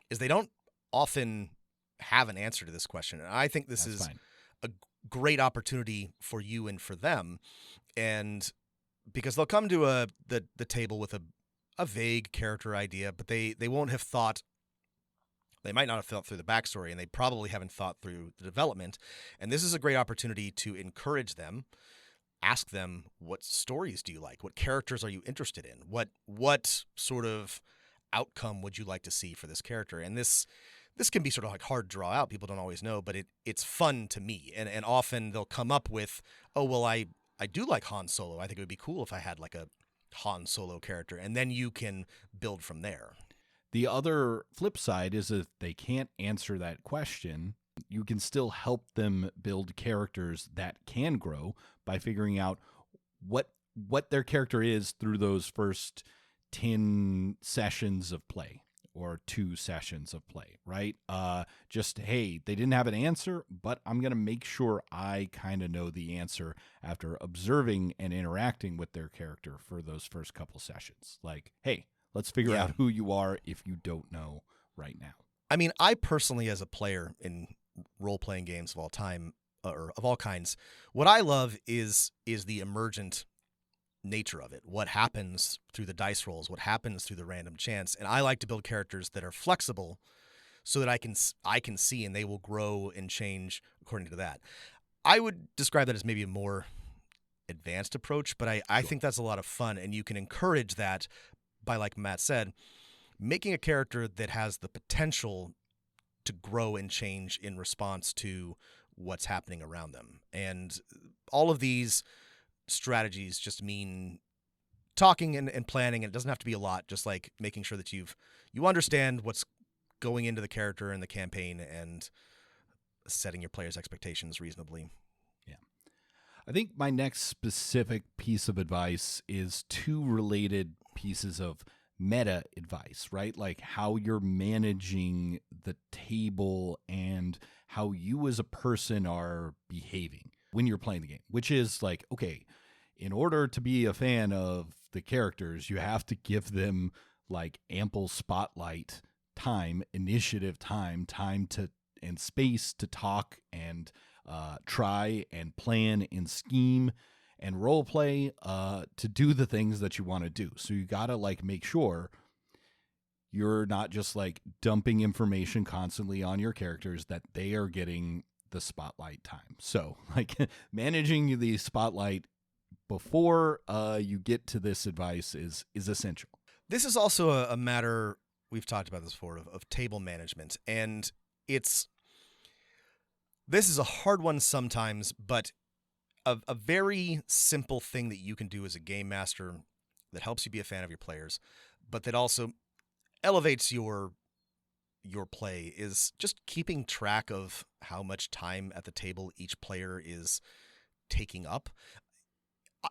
is they don't often have an answer to this question. And I think this That's is fine. a great opportunity for you and for them. And because they'll come to the table with a vague character idea, but they won't have thought. They might not have thought through the backstory, and they probably haven't thought through the development. And this is a great opportunity to encourage them, ask them, what stories do you like? What characters are you interested in? What sort of outcome would you like to see for this character? And this can be sort of like hard to draw out. People don't always know, but it's fun to me. And often they'll come up with, oh, well, I do like Han Solo. I think it would be cool if I had like a Han Solo character. And then you can build from there. The other flip side is if they can't answer that question, you can still help them build characters that can grow by figuring out what their character is through those first 10 sessions of play or 2 sessions of play, right? Just, hey, they didn't have an answer, but I'm going to make sure I kind of know the answer after observing and interacting with their character for those first couple sessions. Like, hey, let's figure out who you are if you don't know right now. I mean, I personally, as a player in role-playing games of all time, or of all kinds, what I love is the emergent nature of it. What happens through the dice rolls, what happens through the random chance. And I like to build characters that are flexible so that I can see and they will grow and change according to that. I would describe that as maybe a more advanced approach, but I think that's a lot of fun, and you can encourage that by, like Matt said, making a character that has the potential to grow and change in response to what's happening around them. And all of these strategies just mean talking and planning, and it doesn't have to be a lot, just like making sure that you understand what's going into the character and the campaign and setting your players' expectations reasonably. Yeah. I think my next specific piece of advice is two related pieces of meta advice, right? Like how you're managing the table and how you as a person are behaving when you're playing the game, which is like, okay, in order to be a fan of the characters, you have to give them like ample spotlight time, initiative time to and space to talk and try and plan and scheme and role play to do the things that you want to do. So you got to like make sure you're not just like dumping information constantly on your characters, that they are getting the spotlight time. So like managing the spotlight before you get to this advice is essential. This is also a matter, we've talked about this before, of table management. And this is a hard one sometimes, but a very simple thing that you can do as a game master that helps you be a fan of your players, but that also elevates your play is just keeping track of how much time at the table each player is taking up.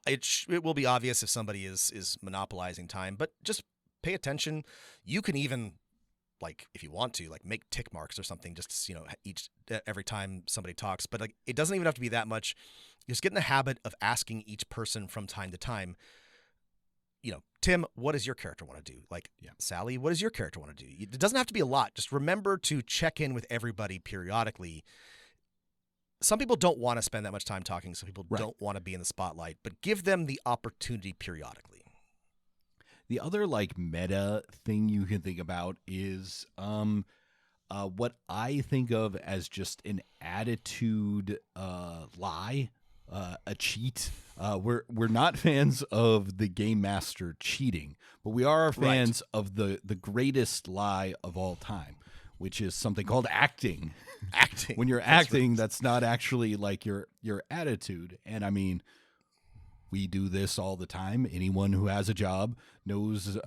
It will be obvious if somebody is monopolizing time, but just pay attention. You can even, like, if you want to, like, make tick marks or something, just, every time somebody talks. But like, it doesn't even have to be that much. Just get in the habit of asking each person from time to time, Tim, what does your character want to do? Like, Sally, what does your character want to do? It doesn't have to be a lot. Just remember to check in with everybody periodically. Some people don't want to spend that much time talking. Some people don't want to be in the spotlight, but give them the opportunity periodically. The other like meta thing you can think about is what I think of as just an attitude lie, a cheat. We're not fans of the game master cheating, but we are fans of the greatest lie of all time, which is something called acting. Acting. When you're acting, that's not actually like your attitude. And I mean, we do this all the time. Anyone who has a job knows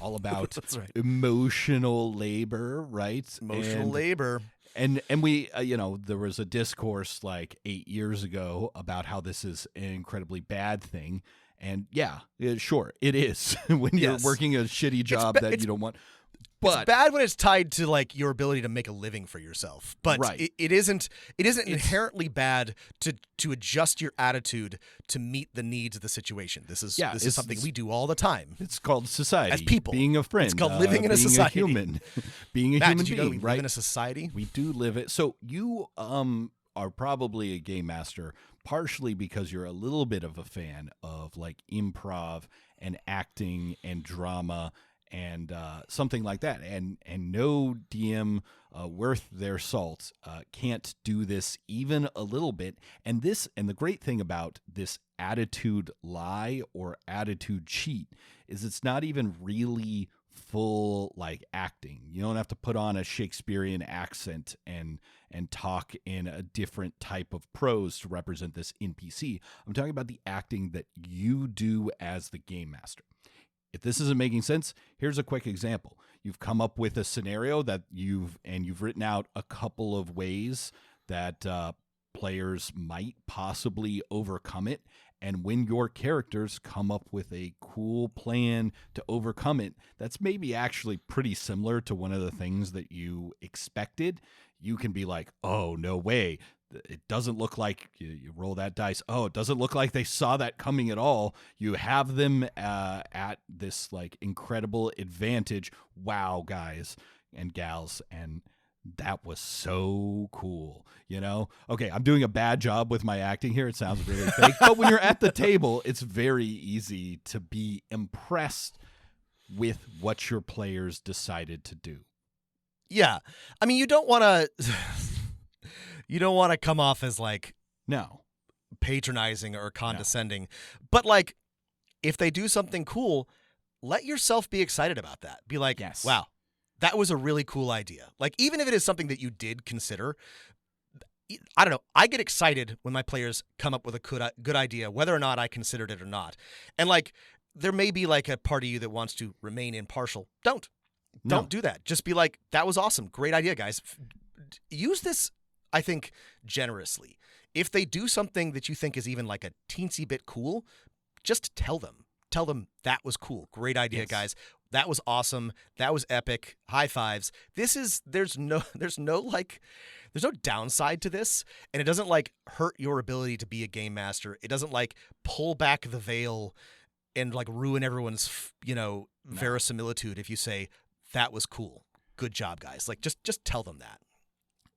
all about emotional labor, right? Emotional labor. And we, there was a discourse like 8 years ago about how this is an incredibly bad thing. And sure, it is when you're working a shitty job that you don't want. But it's bad when it's tied to like your ability to make a living for yourself. But it isn't inherently bad to adjust your attitude to meet the needs of the situation. This is something we do all the time. It's called society. As people. Being a friend. It's called living in a society. Being a human. Being a Matt, human did you being, know we right? live in a society? We do live it. So you are probably a game master partially because you're a little bit of a fan of like improv and acting and drama and something like that. And no DM worth their salt can't do this even a little bit. And the great thing about this attitude lie or attitude cheat is it's not even really full like acting. You don't have to put on a Shakespearean accent and talk in a different type of prose to represent this NPC. I'm talking about the acting that you do as the game master. If this isn't making sense, here's a quick example. You've come up with a scenario that you've written out a couple of ways that players might possibly overcome it. And when your characters come up with a cool plan to overcome it, that's maybe actually pretty similar to one of the things that you expected. You can be like, oh, no way. It doesn't look like you roll that dice. Oh, it doesn't look like they saw that coming at all. You have them at this like incredible advantage. Wow, guys and gals. And that was so cool. Okay, I'm doing a bad job with my acting here. It sounds really fake. But when you're at the table, it's very easy to be impressed with what your players decided to do. Yeah. I mean, you don't want to come off as like No. patronizing or condescending. But like, if they do something cool, let yourself be excited about that. Be like, Yes. wow, that was a really cool idea. Like, even if it is something that you did consider, I don't know. I get excited when my players come up with a good idea, whether or not I considered it or not. And like, there may be like a part of you that wants to remain impartial. Don't do that. Just be like, that was awesome. Great idea, guys. Use this, I think, generously. If they do something that you think is even like a teensy bit cool, just tell them. Tell them that was cool. Great idea, guys. That was awesome. That was epic. High fives. There's no downside to this, and it doesn't like hurt your ability to be a game master. It doesn't like pull back the veil and like ruin everyone's, verisimilitude if you say that was cool. Good job, guys. Like just tell them that.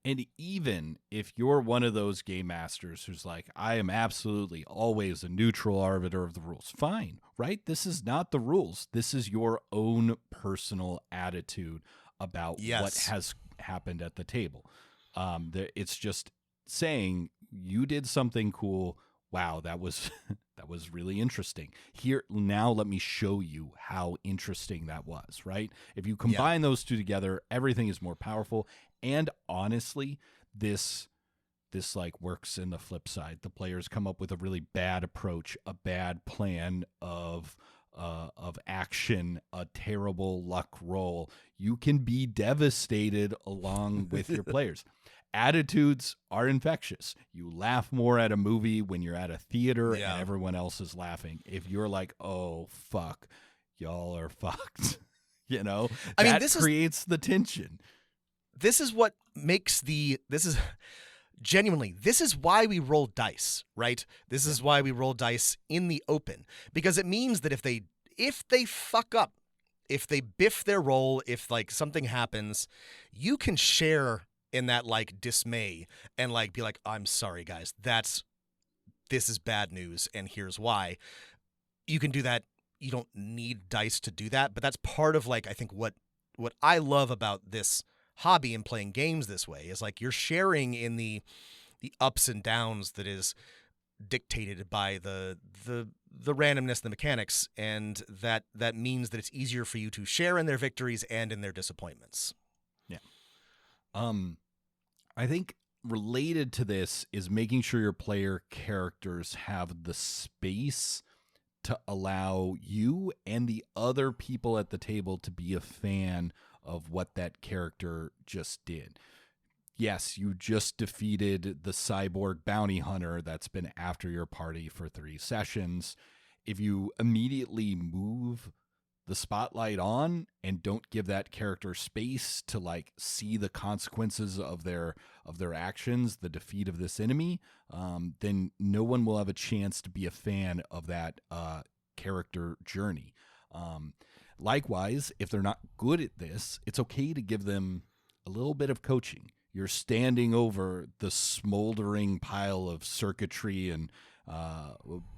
And even if you're one of those game masters who's like, I am absolutely always a neutral arbiter of the rules, fine, right? This is not the rules. This is your own personal attitude about what has happened at the table. It's just saying you did something cool. Wow, that was that was really interesting. Here, now let me show you how interesting that was, right? If you combine those two together, everything is more powerful. And honestly, this like works in the flip side. The players come up with a really bad approach, a bad plan of action, a terrible luck roll. You can be devastated along with your players. Attitudes are infectious. You laugh more at a movie when you're at a theater and everyone else is laughing. If you're like, oh, fuck, y'all are fucked, this creates the tension. This is what makes this is why we roll dice, right? This is why we roll dice in the open, because it means that if they fuck up, if they biff their roll, if like something happens, you can share in that like dismay and like be like, I'm sorry, guys, this is bad news and here's why. You can do that. You don't need dice to do that, but that's part of like, I think what I love about this hobby and playing games this way is like you're sharing in the ups and downs that is dictated by the randomness, the mechanics, and that means that it's easier for you to share in their victories and in their disappointments. Yeah. I think related to this is making sure your player characters have the space to allow you and the other people at the table to be a fan of what that character just did. Yes, you just defeated the cyborg bounty hunter that's been after your party for 3 sessions. If you immediately move the spotlight on and don't give that character space to like see the consequences of their actions, the defeat of this enemy, then no one will have a chance to be a fan of that character journey. Likewise, if they're not good at this, it's okay to give them a little bit of coaching. You're standing over the smoldering pile of circuitry and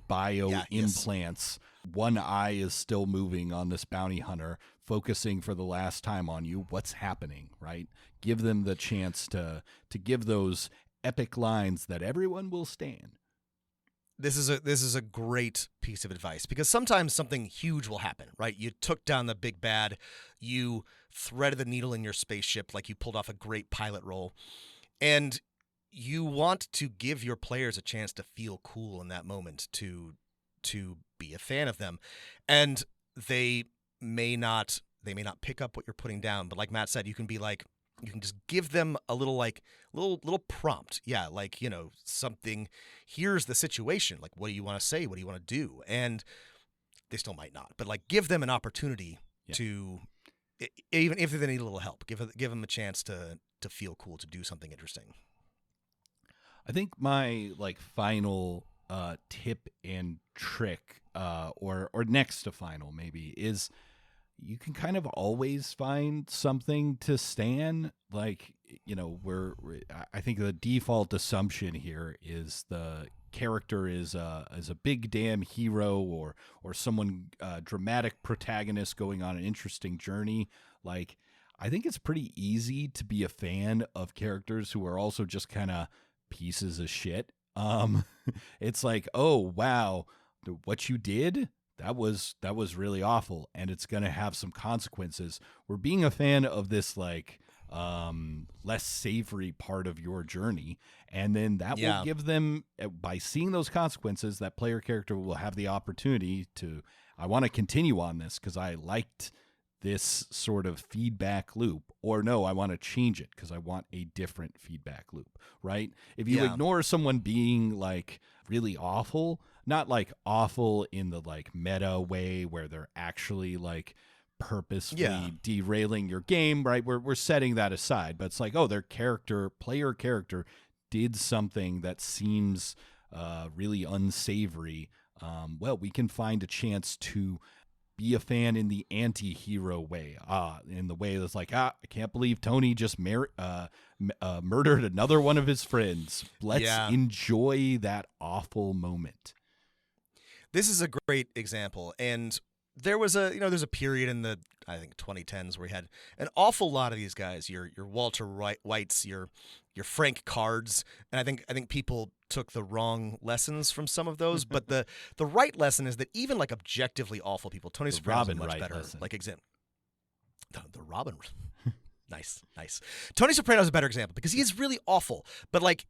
bio implants. One eye is still moving on this bounty hunter, focusing for the last time on you. What's happening, right? Give them the chance to give those epic lines that everyone will stand. This is a great piece of advice, because sometimes something huge will happen, right? You took down the big bad, you threaded the needle in your spaceship, like you pulled off a great pilot roll, and you want to give your players a chance to feel cool in that moment, to be a fan of them, and they may not pick up what you're putting down, but like Matt said, you can just give them a little prompt. Yeah, like, something, here's the situation. Like, what do you want to say? What do you want to do? And they still might not, but like give them an opportunity to, even if they need a little help, give them a chance to feel cool, to do something interesting. I think my like final tip and trick, or next to final maybe, is you can kind of always find something to stan. Like, I think the default assumption here is the character is a big damn hero or someone dramatic protagonist going on an interesting journey. Like, I think it's pretty easy to be a fan of characters who are also just kind of pieces of shit. It's like, oh wow, what you did, that was really awful, and it's gonna have some consequences. We're being a fan of this like less savory part of your journey, and then that will give them, by seeing those consequences, that player character will have the opportunity to, I want to continue on this because I liked this sort of feedback loop, or no, I want to change it because I want a different feedback loop, right? If you ignore someone being like really awful, not like awful in the like meta way where they're actually like purposefully derailing your game, right? We're setting that aside, but it's like, oh, their player character did something that seems really unsavory. Well, we can find a chance to be a fan in the anti-hero way, in the way that's like, I can't believe Tony just murdered another one of his friends. Let's enjoy that awful moment. This is a great example, and there was there's a period in the, I think, 2010s where we had an awful lot of these guys. Your Walter Whites, your Frank Cards, and I think people took the wrong lessons from some of those. But the right lesson is that even like objectively awful people, Tony Soprano is much right better. Lesson. Like the Robin. Nice. Tony Soprano is a better example because he is really awful, but like,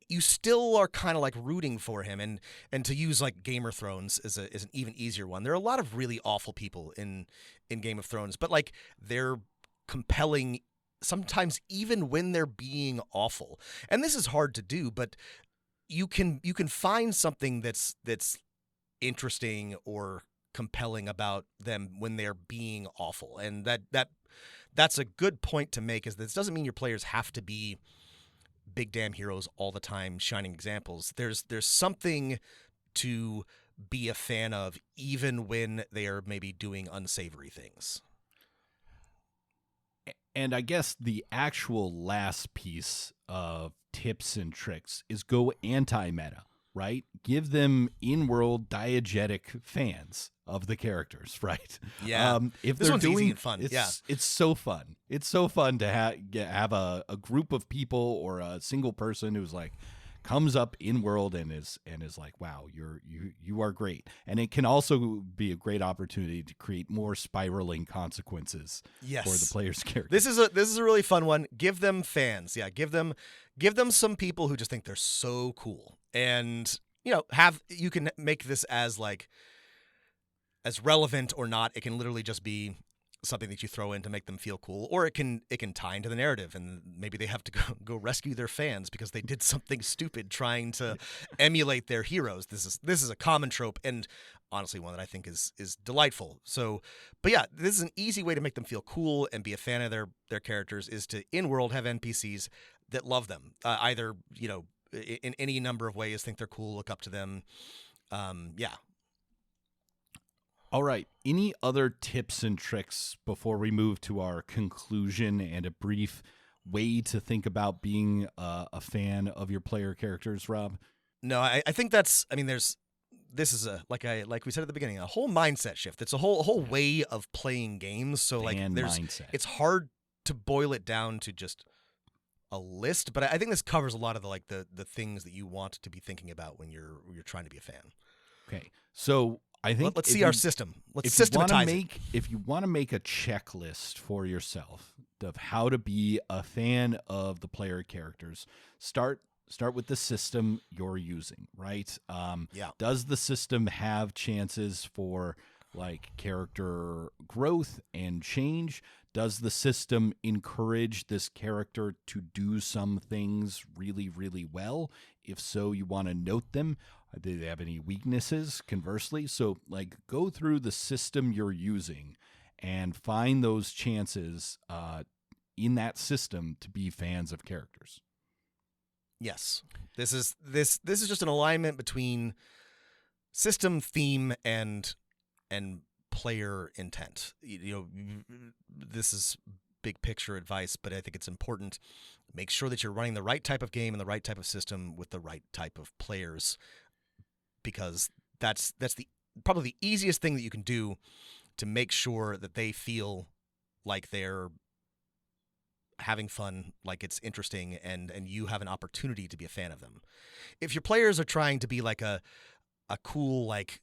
you still are kind of like rooting for him, and to use like Game of Thrones is an even easier one. There are a lot of really awful people in Game of Thrones, but like, they're compelling sometimes even when they're being awful. And this is hard to do, but you can find something that's interesting or compelling about them when they're being awful. And that's a good point to make, is this doesn't mean your players have to be big damn heroes all the time, shining examples. There's something to be a fan of even when they are maybe doing unsavory things. And I guess the actual last piece of tips and tricks is go anti-meta, right? Give them in-world diegetic fans of the characters, right? Yeah. If this they're one's doing, easy and fun. It's so fun. It's so fun to have a group of people or a single person who's like comes up in world and is like, wow, you are great. And it can also be a great opportunity to create more spiraling consequences for the player's character. This is a really fun one. Give them fans. Yeah, give them some people who just think they're so cool. And you can make this as like as relevant or not. It can literally just be something that you throw in to make them feel cool, or it can tie into the narrative, and maybe they have to go rescue their fans because they did something stupid trying to emulate their heroes. This is a common trope, and honestly one that I think is delightful. So, but yeah, this is an easy way to make them feel cool and be a fan of their characters, is to in world have NPCs that love them, either in any number of ways, think they're cool, look up to them. All right. Any other tips and tricks before we move to our conclusion and a brief way to think about being a fan of your player characters, Rob? No, I think this is like we said at the beginning, a whole mindset shift. It's a whole way of playing games. So mindset. It's hard to boil it down to just a list, but I think this covers a lot of the things that you want to be thinking about when you're trying to be a fan. Okay. So I think let's see our system. Let's systematize it. If you want to make a checklist for yourself of how to be a fan of the player characters, start with the system you're using, right? Does the system have chances for like character growth and change? Does the system encourage this character to do some things really, really well? If so, you want to note them. Do they have any weaknesses, conversely? So, like, go through the system you're using and find those chances in that system to be fans of characters. Yes. This is just an alignment between system, theme, and player intent. This is big picture advice, but I think it's important. Make sure that you're running the right type of game and the right type of system with the right type of players, because that's probably the easiest thing that you can do to make sure that they feel like they're having fun, like it's interesting, and you have an opportunity to be a fan of them. If your players are trying to be like a cool, like,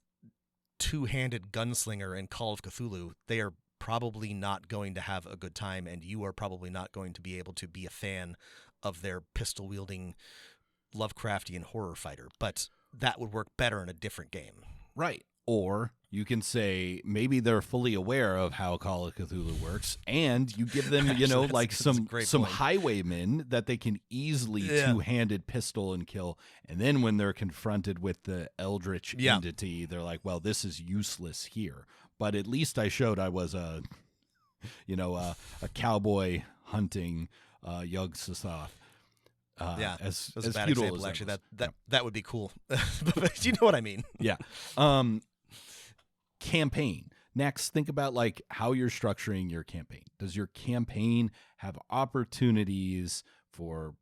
two-handed gunslinger in Call of Cthulhu, they are probably not going to have a good time, and you are probably not going to be able to be a fan of their pistol-wielding Lovecraftian horror fighter. But that would work better in a different game. Right. Or you can say maybe they're fully aware of how Call of Cthulhu works, and you give them, like some highwaymen that they can easily two-handed pistol and kill. And then when they're confronted with the eldritch entity, they're like, well, this is useless here. But at least I showed I was a cowboy hunting Yog-Sothoth. As a bad example, actually. That would be cool. But you know what I mean. Yeah. Campaign. Next, think about like how you're structuring your campaign. Does your campaign have opportunities for,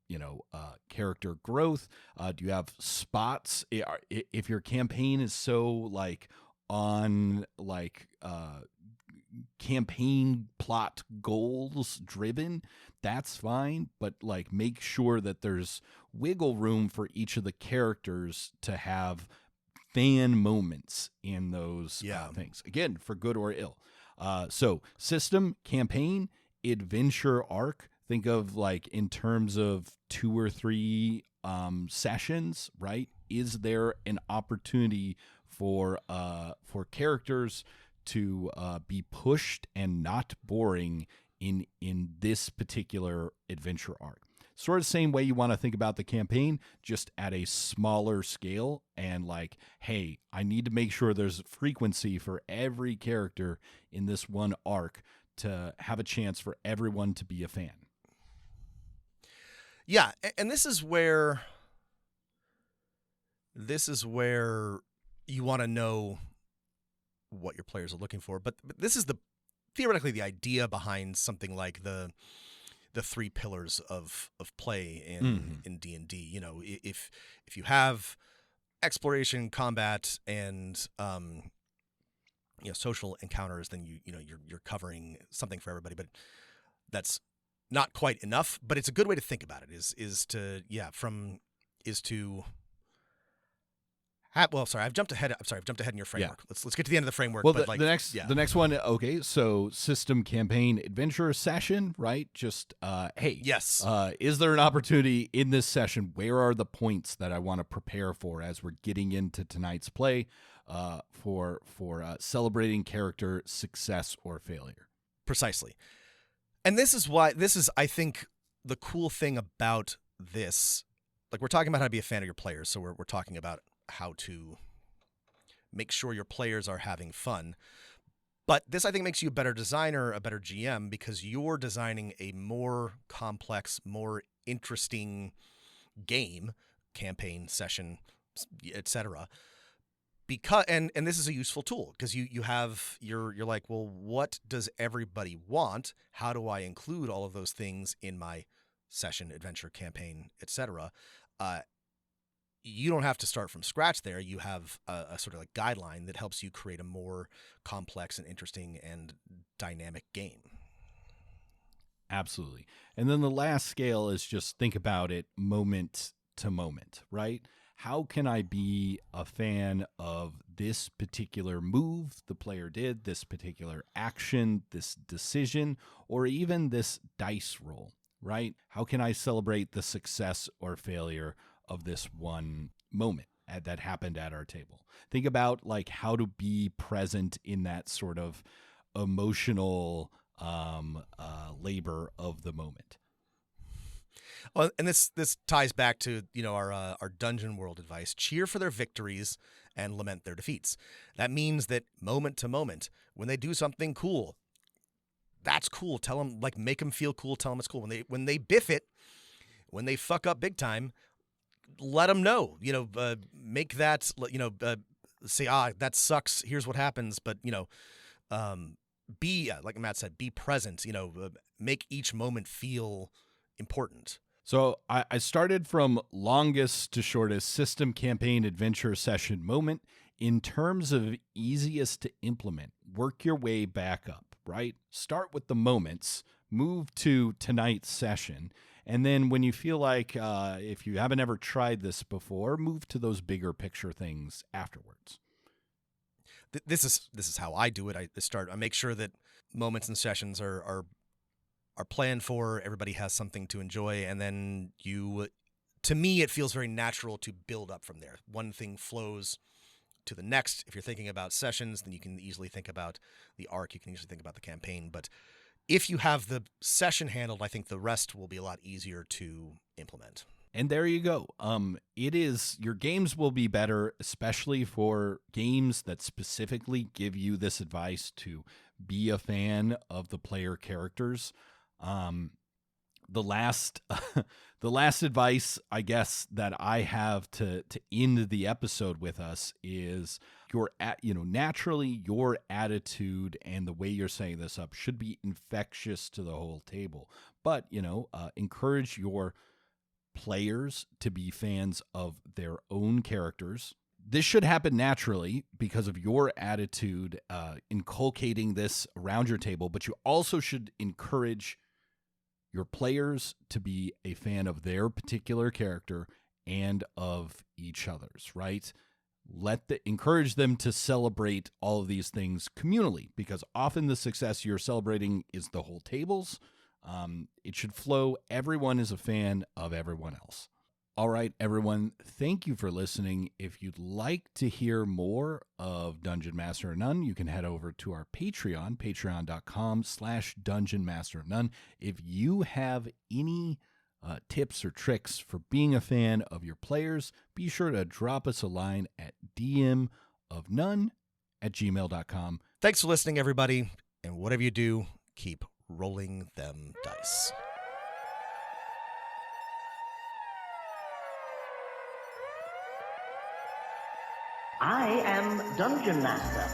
character growth? Do you have spots? If your campaign is so like on like campaign plot goals driven, that's fine, but like make sure that there's wiggle room for each of the characters to have fan moments in those things, again, for good or ill. So system, campaign, adventure arc, think of like in terms of 2 or 3 sessions, right? Is there an opportunity for characters to be pushed and not boring in this particular adventure arc? Sort of the same way you want to think about the campaign, just at a smaller scale, and like, hey, I need to make sure there's frequency for every character in this one arc to have a chance for everyone to be a fan. Yeah, and this is where you want to know what your players are looking for. But this is theoretically the idea behind something like the 3 pillars of play in D&D. If you have exploration, combat, and social encounters, then you're covering something for everybody. But that's not quite enough. But it's a good way to think about it. I've jumped ahead. I'm sorry, I've jumped ahead in your framework. Yeah. Let's get to the end of the framework. Well, but the next one. Okay, so system, campaign, adventure session, right? Just hey, yes. Is there an opportunity in this session? Where are the points that I want to prepare for as we're getting into tonight's play, for celebrating character success or failure? Precisely, and this is I think the cool thing about this. Like, we're talking about how to be a fan of your players, so we're talking about how to make sure your players are having fun. But this, I think, makes you a better designer, a better GM, because you're designing a more complex, more interesting game, campaign, session, etc. Because and this is a useful tool, because you're like, well, what does everybody want? How do I include all of those things in my session, adventure, campaign, etc.? You don't have to start from scratch there. You have a sort of like guideline that helps you create a more complex and interesting and dynamic game. Absolutely. And then the last scale is just think about it moment to moment, right? How can I be a fan of this particular move the player did, this particular action, this decision, or even this dice roll, right? How can I celebrate the success or failure of this one moment that happened at our table? Think about like how to be present in that sort of emotional labor of the moment. Well, and this ties back to our Dungeon World advice: cheer for their victories and lament their defeats. That means that moment to moment, when they do something cool, that's cool. Tell them, like, make them feel cool. Tell them it's cool. When they biff it, when they fuck up big time, let them know. Make that. Say, that sucks. Here's what happens. But be like Matt said, be present. Make each moment feel important. So I started from longest to shortest system, campaign, adventure, session, moment. In terms of easiest to implement, work your way back up, right? Start with the moments, move to tonight's session, and then when you feel like, if you haven't ever tried this before, move to those bigger picture things afterwards. This is how I do it. I make sure that moments and sessions are planned for. Everybody has something to enjoy, and then to me, it feels very natural to build up from there. One thing flows to the next. If you're thinking about sessions, then you can easily think about the arc. You can easily think about the campaign. But if you have the session handled, I think the rest will be a lot easier to implement. And there you go. Your games will be better, especially for games that specifically give you this advice to be a fan of the player characters. The last advice, I guess, that I have to end the episode with us is naturally your attitude and the way you're setting this up should be infectious to the whole table. But, encourage your players to be fans of their own characters. This should happen naturally because of your attitude, inculcating this around your table, but you also should encourage your players to be a fan of their particular character and of each other's, right? Encourage them to celebrate all of these things communally, because often the success you're celebrating is the whole tables. It should flow. Everyone is a fan of everyone else. All right, everyone, thank you for listening. If you'd like to hear more of Dungeon Master of None, you can head over to our Patreon, patreon.com/Dungeon Master of None. If you have any tips or tricks for being a fan of your players, be sure to drop us a line at dmofnone@gmail.com. Thanks for listening, everybody. And whatever you do, keep rolling them dice. I am Dungeon Master.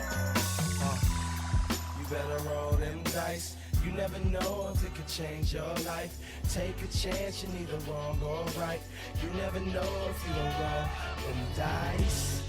You better roll them dice. You never know if it could change your life. Take a chance, you're neither wrong or right. You never know if you don't roll them dice.